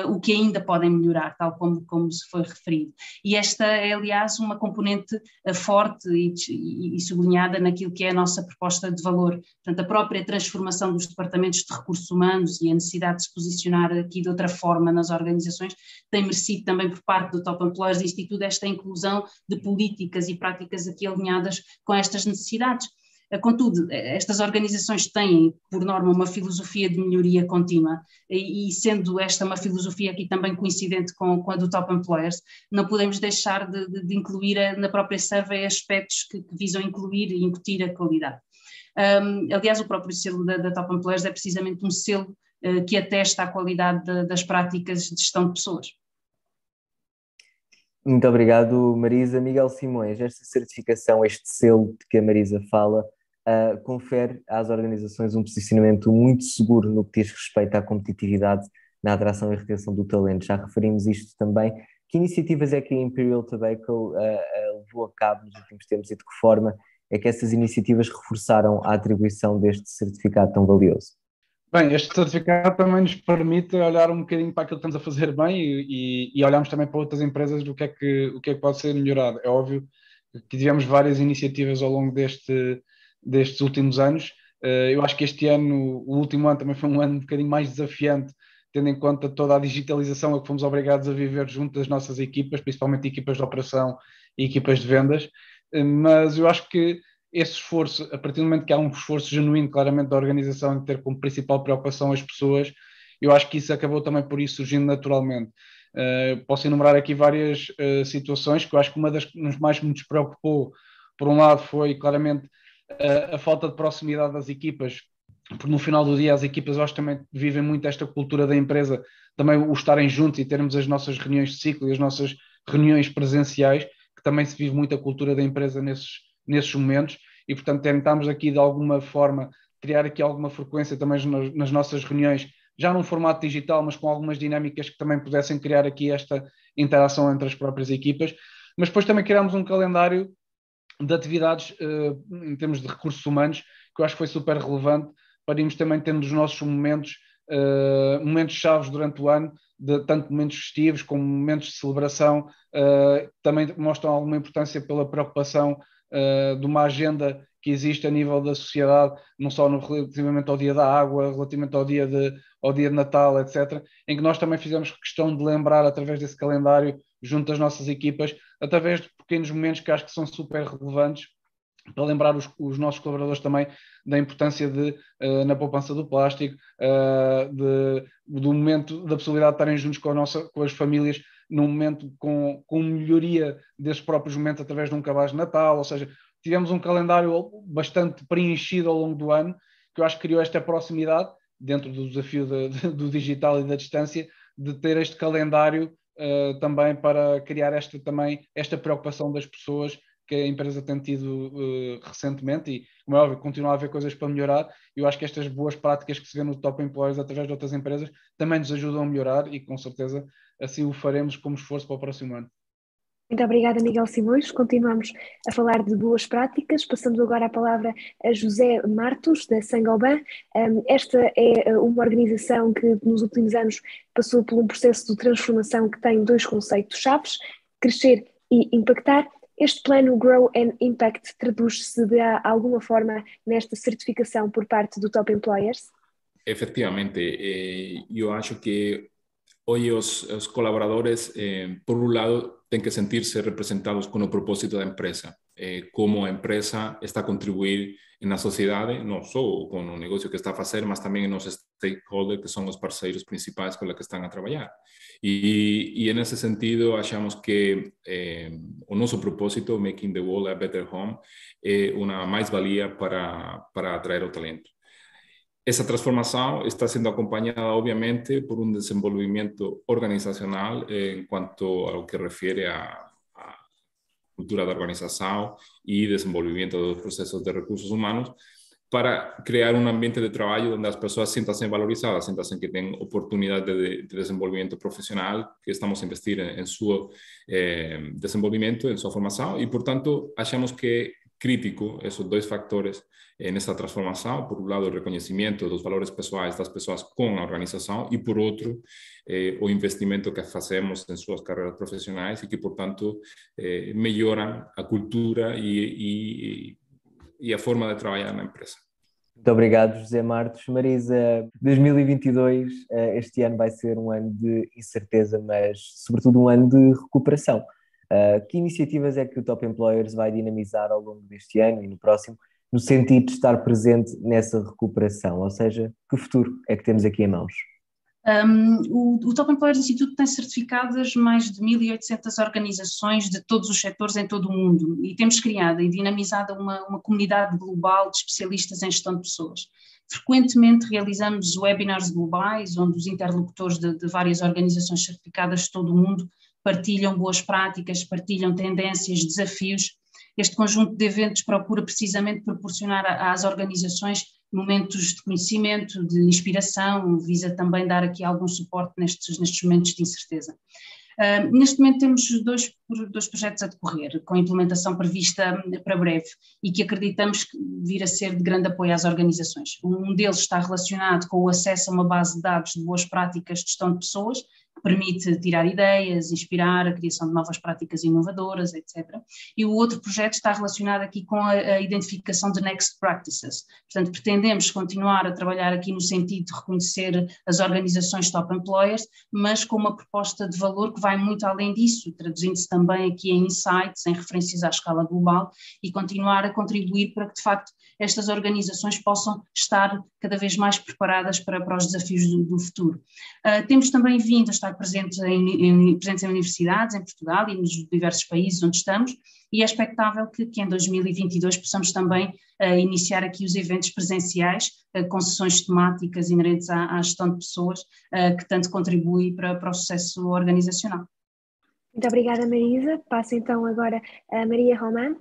o que ainda podem melhorar, tal como se foi referido. E esta é, aliás, uma componente forte e sublinhada naquilo que é a nossa proposta de valor. Portanto, a própria transformação dos departamentos de recursos humanos e a necessidade de se posicionar aqui de outra forma nas organizações tem merecido também por parte do Top Employers Institute esta inclusão de políticas e práticas aqui alinhadas com estas necessidades. Contudo, estas organizações têm, por norma, uma filosofia de melhoria contínua e sendo esta uma filosofia aqui também coincidente com a do Top Employers, não podemos deixar de incluir na própria survey aspectos que visam incluir e incutir a qualidade. Aliás, o próprio selo da Top Employers é precisamente um selo que atesta a qualidade das práticas de gestão de pessoas. Muito obrigado, Marisa. Miguel Simões, esta certificação, este selo de que a Marisa fala, confere às organizações um posicionamento muito seguro no que diz respeito à competitividade na atração e retenção do talento. Já referimos isto também. Que iniciativas é que a Imperial Tobacco levou a cabo nos últimos tempos e de que forma é que essas iniciativas reforçaram a atribuição deste certificado tão valioso? Bem, este certificado também nos permite olhar um bocadinho para aquilo que estamos a fazer bem e olharmos também para outras empresas do que é que pode ser melhorado. É óbvio que tivemos várias iniciativas ao longo destes últimos anos. Eu acho que este ano, o último ano, também foi um ano um bocadinho mais desafiante, tendo em conta toda a digitalização a que fomos obrigados a viver junto das nossas equipas, principalmente equipas de operação e equipas de vendas. Mas eu acho que esse esforço, a partir do momento que há um esforço genuíno, claramente, da organização de ter como principal preocupação as pessoas, eu acho que isso acabou também por ir surgindo naturalmente. Posso enumerar aqui várias situações que eu acho que uma das que mais nos preocupou, por um lado, foi claramente a falta de proximidade das equipas, porque no final do dia as equipas, eu acho que também vivem muito esta cultura da empresa, também o estarem juntos e termos as nossas reuniões de ciclo e as nossas reuniões presenciais, que também se vive muito a cultura da empresa nesses momentos, e portanto tentámos aqui de alguma forma criar aqui alguma frequência também nas nossas reuniões, já num formato digital, mas com algumas dinâmicas que também pudessem criar aqui esta interação entre as próprias equipas, mas depois também criámos um calendário de atividades em termos de recursos humanos, que eu acho que foi super relevante para irmos também tendo os nossos momentos chaves durante o ano, tanto momentos festivos como momentos de celebração, também mostram alguma importância pela preocupação de uma agenda que existe a nível da sociedade, não só relativamente ao dia da água, relativamente ao dia de Natal, etc., em que nós também fizemos questão de lembrar através desse calendário, junto às nossas equipas, através de pequenos momentos que acho que são super relevantes, para lembrar os nossos colaboradores também da importância na poupança do plástico, do momento, da possibilidade de estarem juntos com as famílias, num momento com melhoria desses próprios momentos através de um cabaz de Natal, ou seja, tivemos um calendário bastante preenchido ao longo do ano, que eu acho que criou esta proximidade, dentro do desafio do digital e da distância, de ter este calendário também para criar esta preocupação das pessoas que a empresa tem tido recentemente e, como é óbvio, continua a haver coisas para melhorar. Eu acho que estas boas práticas que se vê no Top Employers através de outras empresas também nos ajudam a melhorar e, com certeza, assim o faremos como esforço para o próximo ano. Muito obrigada, Miguel Simões. Continuamos a falar de boas práticas. Passamos agora a palavra a José Martos, da Saint-Gobain. Esta é uma organização que nos últimos anos passou por um processo de transformação que tem 2 conceitos chaves: crescer e impactar. Este plano Grow and Impact traduz-se de alguma forma nesta certificação por parte do Top Employers? Efectivamente, eu acho que hoje os colaboradores, por um lado, têm que sentir-se representados com o propósito da empresa, como a empresa está a contribuir na sociedade, não só com o negócio que está a fazer, mas também nos stakeholders, que são os parceiros principais com os que estão a trabalhar. E nesse sentido, achamos que o nosso propósito, Making the World a Better Home, é uma mais-valia para atrair o talento. Essa transformação está sendo acompanhada, obviamente, por um desenvolvimento organizacional em quanto ao que refere à cultura da organização e desenvolvimento dos processos de recursos humanos, para criar um ambiente de trabalho onde as pessoas sintam-se valorizadas, sintam-se que têm oportunidade de desenvolvimento profissional, que estamos a investir em seu desenvolvimento, em sua formação, e, portanto, achamos que é crítico esses 2 fatores nessa transformação: por um lado, o reconhecimento dos valores pessoais das pessoas com a organização, e, por outro, o investimento que fazemos em suas carreiras profissionais e que, portanto, melhoram a cultura e a forma de trabalhar na empresa. Muito obrigado, José Martos. Marisa, 2022, este ano vai ser um ano de incerteza, mas sobretudo um ano de recuperação. Que iniciativas é que o Top Employers vai dinamizar ao longo deste ano e no próximo, no sentido de estar presente nessa recuperação? Ou seja, que futuro é que temos aqui em mãos? O Top Employers Instituto tem certificadas mais de 1.800 organizações de todos os setores em todo o mundo, e temos criado e dinamizado uma comunidade global de especialistas em gestão de pessoas. Frequentemente realizamos webinars globais, onde os interlocutores de várias organizações certificadas de todo o mundo partilham boas práticas, partilham tendências, desafios. Este conjunto de eventos procura precisamente proporcionar às organizações momentos de conhecimento, de inspiração, visa também dar aqui algum suporte nestes momentos de incerteza. Neste momento temos dois projetos a decorrer, com implementação prevista para breve e que acreditamos que vir a ser de grande apoio às organizações. Um deles está relacionado com o acesso a uma base de dados de boas práticas de gestão de pessoas, que permite tirar ideias, inspirar a criação de novas práticas inovadoras, etc. E o outro projeto está relacionado aqui com a identificação de next practices. Portanto, pretendemos continuar a trabalhar aqui no sentido de reconhecer as organizações top employers, mas com uma proposta de valor que vai muito além disso, traduzindo-se também aqui em insights, em referências à escala global, e continuar a contribuir para que, de facto, estas organizações possam estar cada vez mais preparadas para os desafios do futuro. Temos também vindo a estar presentes em universidades em Portugal e nos diversos países onde estamos, e é expectável que em 2022 possamos também iniciar aqui os eventos presenciais com sessões temáticas inerentes à gestão de pessoas, que tanto contribui para o sucesso organizacional. Muito obrigada, Marisa. Passo então agora a Maria Román.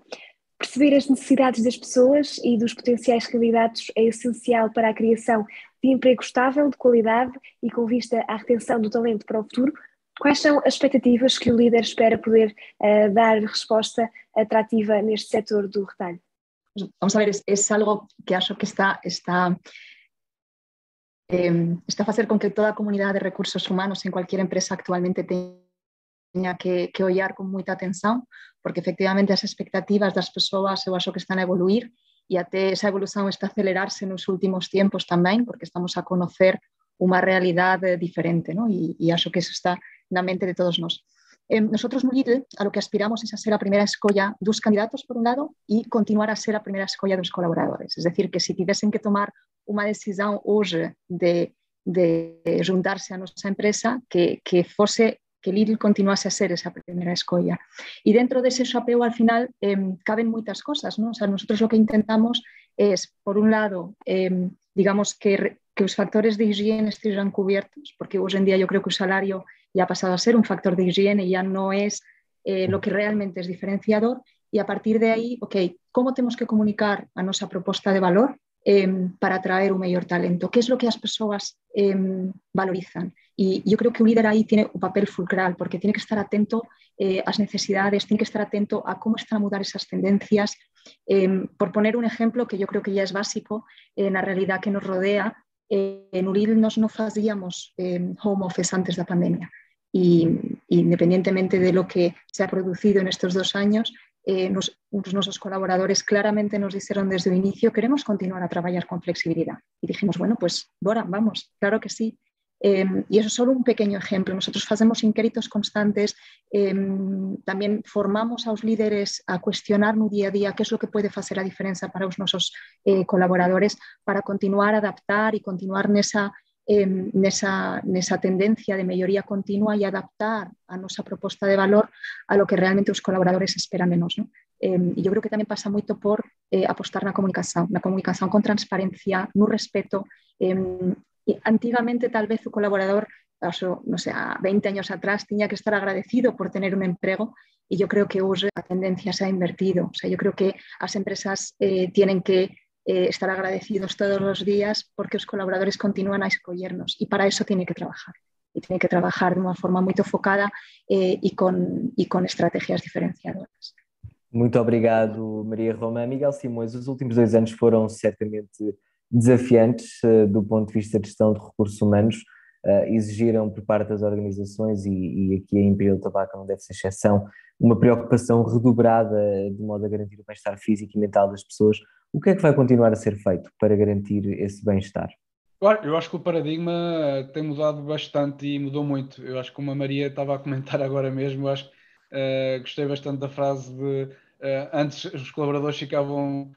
Perceber as necessidades das pessoas e dos potenciais candidatos é essencial para a criação de emprego estável, de qualidade e com vista à retenção do talento para o futuro. Quais são as expectativas que o líder espera poder dar resposta atrativa neste setor do retalho? Vamos a ver, es algo que acho que está a fazer com que toda a comunidade de recursos humanos en cualquier empresa actualmente tenha que olhar com muita atenção, porque efectivamente as expectativas das pessoas eu acho que están a evoluir e até esa evolución está a acelerarse nos últimos tiempos tamén, porque estamos a conocer unha realidade diferente, ¿no? E acho que eso está na mente de todos nós. Nosotros no Lidl a lo que aspiramos es a ser a primeira escolla dos candidatos por un lado e continuar a ser a primeira escolla dos colaboradores, es decir, que se tivesen que tomar unha decisão hoxe de juntarse a nosa empresa, que Lidl continuase a ser esa primera escolla. Y dentro de ese chapeo, al final, caben muchas cosas, ¿no? O sea, nosotros lo que intentamos es, por un lado, digamos que que os factores de higiene estejam cubiertos, porque hoje em dia eu creo que o salário ya ha pasado a ser un factor de higiene, ya no es lo que realmente es diferenciador, y a partir de ahí, ok, como temos que comunicar a nosa proposta de valor para atraer un mellor talento? Que es lo que as persoas valorizan? Y yo creo que o líder aí tiene un papel fulcral, porque tiene que estar atento ás necesidades, tiene que estar atento a cómo están a mudar esas tendencias. Por poner un ejemplo que yo creo que ya es básico na realidad que nos rodea, en Uril nos no facíamos home office antes da pandemia, y independientemente de lo que se ha producido en estos 2 años, nuestros colaboradores claramente nos dijeron desde el inicio: queremos continuar a trabajar con flexibilidad. Y dijimos, bueno, pues bora, vamos, claro que sí. Y eso es solo un pequeño ejemplo. Nosotros hacemos inquéritos constantes, también formamos a los líderes a cuestionar no día a día qué es lo que puede hacer la diferencia para nuestros colaboradores, para continuar a adaptar y continuar nesa tendencia de melloría continua y adaptar a nuestra proposta de valor a lo que realmente los colaboradores esperan de nos, ¿no? Y yo creo que también pasa mucho por apostar na comunicación con transparencia, no respeto. Antiguamente tal vez o colaborador, no sé, a 20 años atrás tenía que estar agradecido por tener un empleo, y yo creo que hoy la tendencia se ha invertido. O sea, yo creo que las empresas tienen que estar agradecidos todos los días porque los colaboradores continúan a escollernos, y para eso tiene que trabajar. Y tiene que trabajar de uma forma muito focada e com estratégias diferenciadoras. Muito obrigado, Maria Roma. Miguel Simões, os últimos 2 anos foram certamente desafiantes do ponto de vista de gestão de recursos humanos, exigiram por parte das organizações, e aqui a Imperial Tobacco não deve ser exceção, uma preocupação redobrada de modo a garantir o bem-estar físico e mental das pessoas. O que é que vai continuar a ser feito para garantir esse bem-estar? Eu acho que o paradigma tem mudado bastante e mudou muito. Eu acho que, como a Maria estava a comentar agora mesmo, eu acho que gostei bastante da frase de antes os colaboradores ficavam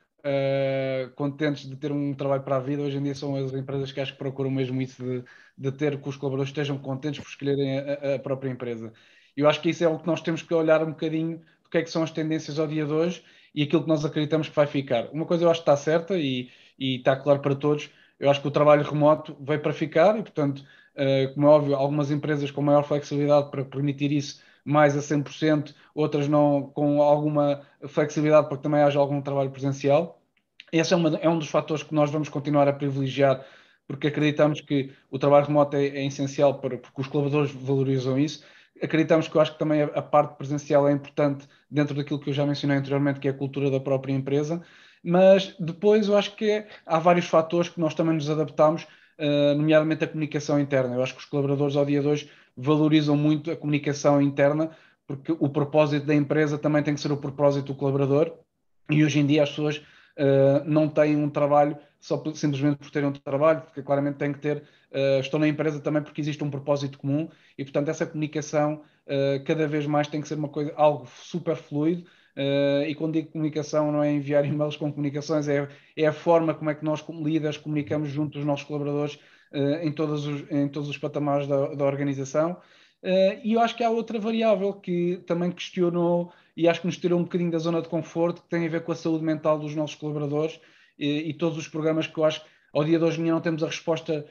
contentes de ter um trabalho para a vida. Hoje em dia são as empresas que acho que procuram mesmo isso, de ter que os colaboradores estejam contentes por escolherem a própria empresa. E eu acho que isso é algo que nós temos que olhar um bocadinho do que é que são as tendências ao dia de hoje e aquilo que nós acreditamos que vai ficar. Uma coisa eu acho que está certa e está claro para todos. Eu acho que o trabalho remoto veio para ficar e, portanto, como é óbvio, algumas empresas com maior flexibilidade para permitir isso mais a 100%, outras não, com alguma flexibilidade para que também haja algum trabalho presencial. Esse é um dos fatores que nós vamos continuar a privilegiar, porque acreditamos que o trabalho remoto é essencial porque os colaboradores valorizam isso. Acreditamos que eu acho que também a parte presencial é importante dentro daquilo que eu já mencionei anteriormente, que é a cultura da própria empresa. Mas depois eu acho que há vários fatores que nós também nos adaptamos, nomeadamente a comunicação interna. Eu acho que os colaboradores ao dia de hoje valorizam muito a comunicação interna, porque o propósito da empresa também tem que ser o propósito do colaborador, e hoje em dia as pessoas não têm um trabalho simplesmente por terem um trabalho, porque claramente têm que ter, estão na empresa também porque existe um propósito comum, e portanto essa comunicação cada vez mais tem que ser uma coisa, algo super fluido. E quando digo comunicação não é enviar e-mails com comunicações, é a forma como é que nós como líderes comunicamos junto dos nossos colaboradores em todos os patamares da organização. E eu acho que há outra variável que também questionou e acho que nos tirou um bocadinho da zona de conforto, que tem a ver com a saúde mental dos nossos colaboradores e todos os programas que eu acho que ao dia de hoje ainda não temos a resposta,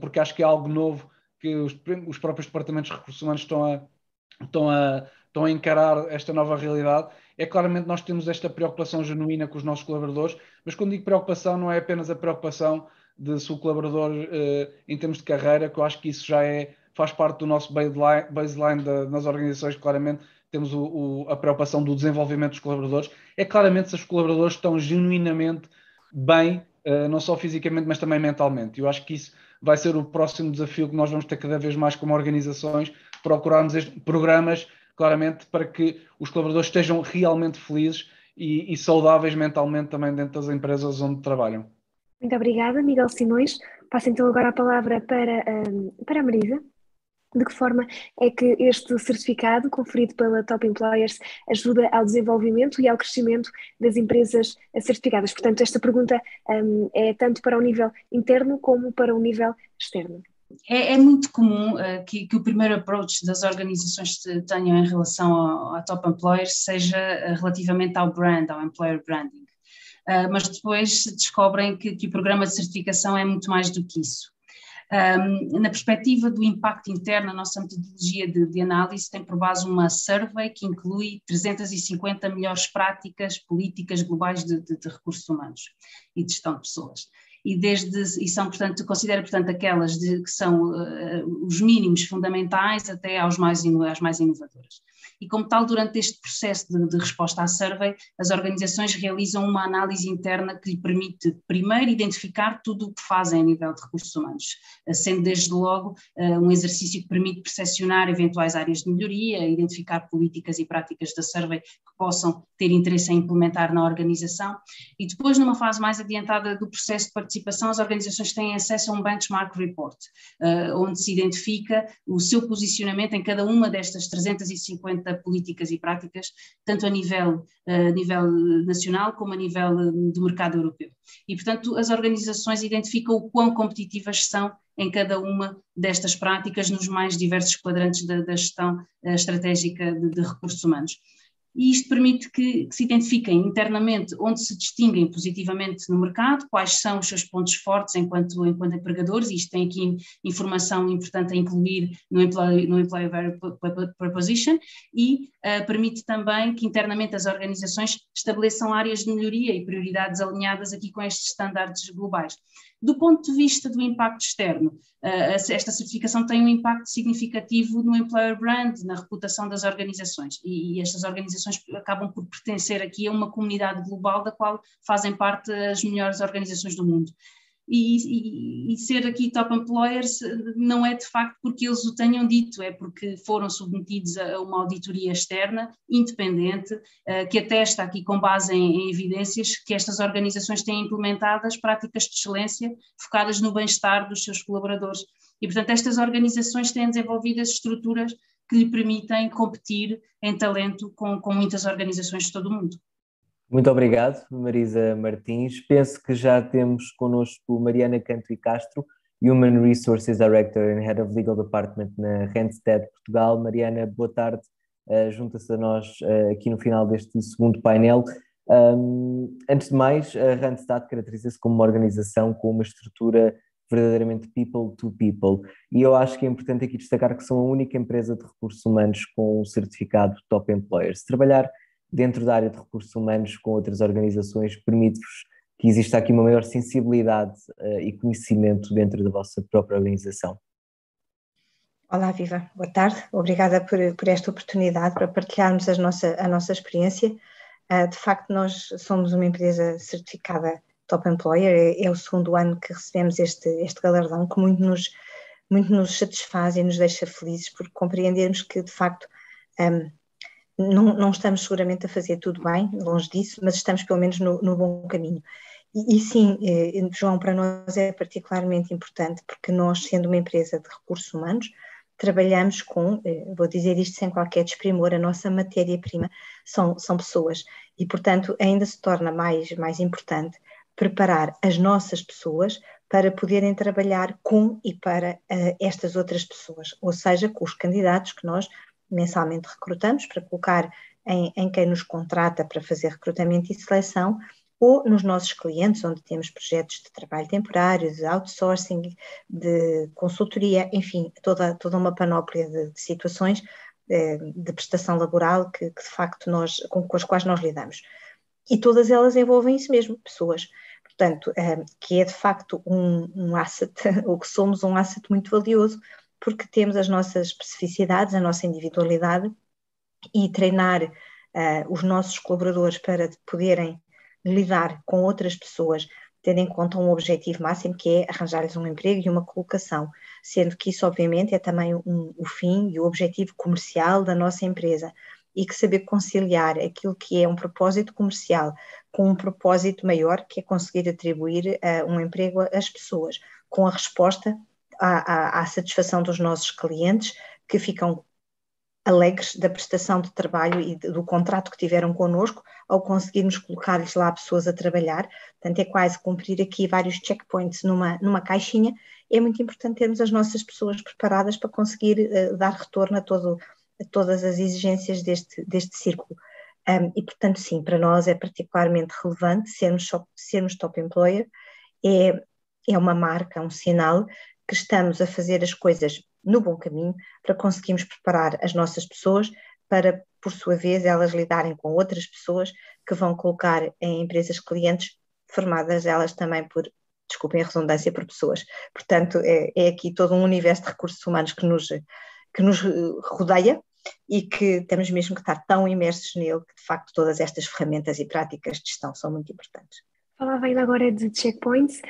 porque acho que é algo novo que os próprios departamentos de recursos humanos estão a encarar esta nova realidade. É claramente nós temos esta preocupação genuína com os nossos colaboradores, mas quando digo preocupação não é apenas a preocupação de se o colaborador em termos de carreira, que eu acho que isso já faz parte do nosso baseline nas organizações. Claramente temos a preocupação do desenvolvimento dos colaboradores, é claramente se os colaboradores estão genuinamente bem, não só fisicamente mas também mentalmente. Eu acho que isso vai ser o próximo desafio que nós vamos ter cada vez mais como organizações, procurarmos programas claramente para que os colaboradores estejam realmente felizes e saudáveis mentalmente também dentro das empresas onde trabalham. Muito obrigada, Miguel Simões. Passo então agora a palavra para a Marisa. De que forma é que este certificado conferido pela Top Employers ajuda ao desenvolvimento e ao crescimento das empresas certificadas? Portanto, esta pergunta é tanto para o nível interno como para o nível externo. É muito comum que o primeiro approach das organizações tenham em relação à Top Employers seja relativamente ao brand, ao employer branding. mas depois descobrem que o programa de certificação é muito mais do que isso. Na perspectiva do impacto interno, a nossa metodologia de análise tem por base uma survey que inclui 350 melhores práticas políticas globais de recursos humanos e de gestão de pessoas. E são, portanto, considera, portanto, aquelas que são os mínimos fundamentais até às mais inovadoras. E como tal, durante este processo de resposta à survey, as organizações realizam uma análise interna que lhe permite, primeiro, identificar tudo o que fazem a nível de recursos humanos, sendo desde logo um exercício que permite percepcionar eventuais áreas de melhoria, identificar políticas e práticas da survey que possam ter interesse em implementar na organização. E depois, numa fase mais adiantada do processo de participação, as organizações têm acesso a um benchmark report, onde se identifica o seu posicionamento em cada uma destas 350 políticas e práticas, tanto a nível nacional como a nível do mercado europeu. E, portanto, as organizações identificam o quão competitivas são em cada uma destas práticas nos mais diversos quadrantes da gestão estratégica de recursos humanos. E isto permite que se identifiquem internamente onde se distinguem positivamente no mercado, quais são os seus pontos fortes enquanto empregadores, e isto tem aqui informação importante a incluir no Employer Value Proposition, e permite também que internamente as organizações estabeleçam áreas de melhoria e prioridades alinhadas aqui com estes estándares globais. Do ponto de vista do impacto externo, esta certificação tem um impacto significativo no employer brand, na reputação das organizações, e estas organizações acabam por pertencer aqui a uma comunidade global da qual fazem parte as melhores organizações do mundo. E ser aqui top employers não é de facto porque eles o tenham dito, é porque foram submetidos a uma auditoria externa, independente, que atesta aqui com base em evidências que estas organizações têm implementadas práticas de excelência focadas no bem-estar dos seus colaboradores. E, portanto, estas organizações têm desenvolvido as estruturas que lhe permitem competir em talento com muitas organizações de todo o mundo. Muito obrigado, Marisa Martins. Penso que já temos connosco Mariana Canto e Castro, Human Resources Director and Head of Legal Department na Randstad Portugal. Mariana, boa tarde, junta-se a nós aqui no final deste segundo painel. Antes de mais, a Randstad caracteriza-se como uma organização com uma estrutura verdadeiramente people to people, e eu acho que é importante aqui destacar que são a única empresa de recursos humanos com o certificado Top Employers. Trabalhar dentro da área de recursos humanos com outras organizações permite-vos que exista aqui uma maior sensibilidade e conhecimento dentro da vossa própria organização. Olá, Viva, boa tarde. Obrigada por esta oportunidade para partilharmos a nossa experiência. De facto, nós somos uma empresa certificada Top Employer, é o segundo ano que recebemos este galardão, que muito nos satisfaz e nos deixa felizes por compreendermos que, de facto, não estamos seguramente a fazer tudo bem, longe disso, mas estamos pelo menos no bom caminho. E sim, João, para nós é particularmente importante porque nós, sendo uma empresa de recursos humanos, trabalhamos com, vou dizer isto sem qualquer desprimor, a nossa matéria-prima são pessoas e, portanto, ainda se torna mais importante preparar as nossas pessoas para poderem trabalhar com e para estas outras pessoas, ou seja, com os candidatos que nós mensalmente recrutamos para colocar em quem nos contrata para fazer recrutamento e seleção, ou nos nossos clientes, onde temos projetos de trabalho temporário, de outsourcing, de consultoria, enfim, toda uma panóplia de situações de prestação laboral que de facto com as quais nós lidamos. E todas elas envolvem isso mesmo, pessoas. Portanto, que é de facto um asset, ou que somos um asset muito valioso, porque temos as nossas especificidades, a nossa individualidade, e treinar os nossos colaboradores para poderem lidar com outras pessoas, tendo em conta um objetivo máximo, que é arranjar-lhes um emprego e uma colocação, sendo que isso obviamente é também o fim e o objetivo comercial da nossa empresa, e que saber conciliar aquilo que é um propósito comercial com um propósito maior, que é conseguir atribuir um emprego às pessoas, com a resposta à satisfação dos nossos clientes, que ficam alegres da prestação de trabalho e do contrato que tiveram connosco, ao conseguirmos colocar-lhes lá pessoas a trabalhar. Portanto, é quase cumprir aqui vários checkpoints numa caixinha. É muito importante termos as nossas pessoas preparadas para conseguir dar retorno a todas as exigências deste círculo. E, portanto, sim, para nós é particularmente relevante sermos top employer, é uma marca, um sinal que estamos a fazer as coisas no bom caminho para conseguirmos preparar as nossas pessoas para, por sua vez, elas lidarem com outras pessoas que vão colocar em empresas clientes formadas elas também por, desculpem a redundância, por pessoas. Portanto, é aqui todo um universo de recursos humanos que nos rodeia e que temos mesmo que estar tão imersos nele que, de facto, todas estas ferramentas e práticas de gestão são muito importantes. Falava ainda agora de checkpoints.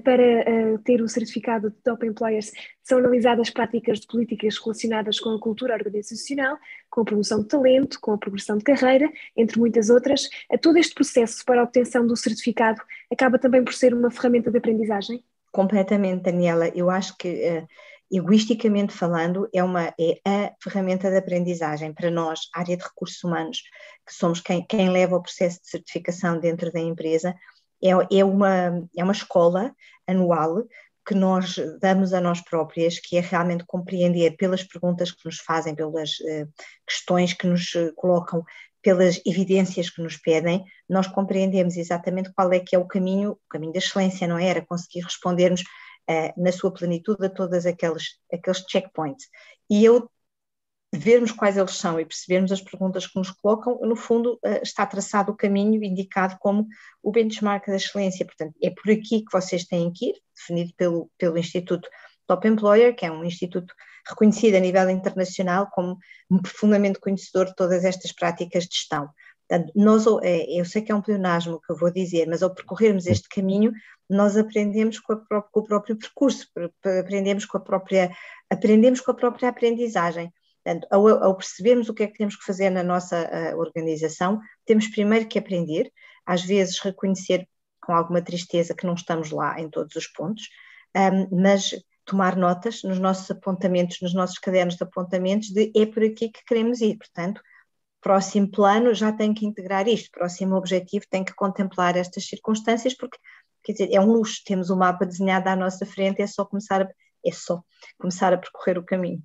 Para ter o certificado de Top Employers são analisadas práticas de políticas relacionadas com a cultura organizacional, com a promoção de talento, com a progressão de carreira, entre muitas outras. Todo este processo para a obtenção do certificado acaba também por ser uma ferramenta de aprendizagem? Completamente, Daniela. Eu acho que, egoisticamente falando, é a ferramenta de aprendizagem para nós, área de recursos humanos, que somos quem leva o processo de certificação dentro da empresa. É uma escola anual que nós damos a nós próprias, que é realmente compreender pelas perguntas que nos fazem, pelas questões que nos colocam, pelas evidências que nos pedem, nós compreendemos exatamente qual é que é o caminho da excelência, não é? Era conseguir respondermos na sua plenitude a todos aqueles checkpoints. E vermos quais eles são e percebermos as perguntas que nos colocam, no fundo está traçado o caminho indicado como o benchmark da excelência. Portanto, é por aqui que vocês têm que ir, definido pelo Instituto Top Employer, que é um instituto reconhecido a nível internacional como profundamente conhecedor de todas estas práticas de gestão. Portanto, eu sei que é um pleonasmo que eu vou dizer, mas ao percorrermos este caminho, nós aprendemos com o próprio percurso, aprendemos com a própria aprendizagem. Portanto, ao percebermos o que é que temos que fazer na nossa organização, temos primeiro que aprender, às vezes reconhecer com alguma tristeza que não estamos lá em todos os pontos, mas tomar notas nos nossos apontamentos, nos nossos cadernos de apontamentos, de é por aqui que queremos ir. Portanto, próximo plano já tem que integrar isto, próximo objetivo tem que contemplar estas circunstâncias, porque, quer dizer, é um luxo, temos o mapa desenhado à nossa frente, é só começar a percorrer o caminho.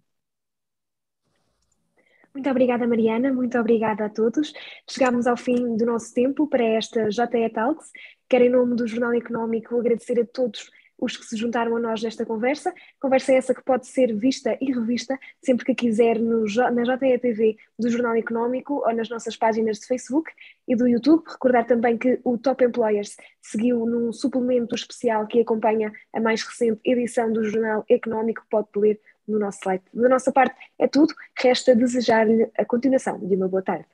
Muito obrigada, Mariana, muito obrigada a todos. Chegámos ao fim do nosso tempo para esta JE Talks. Quero, em nome do Jornal Económico, agradecer a todos os que se juntaram a nós nesta conversa. Conversa essa que pode ser vista e revista sempre que quiser na JE TV do Jornal Económico ou nas nossas páginas de Facebook e do YouTube. Recordar também que o Top Employers seguiu num suplemento especial que acompanha a mais recente edição do Jornal Económico, pode ler no nosso site. Da nossa parte é tudo, resta desejar-lhe a continuação de uma boa tarde.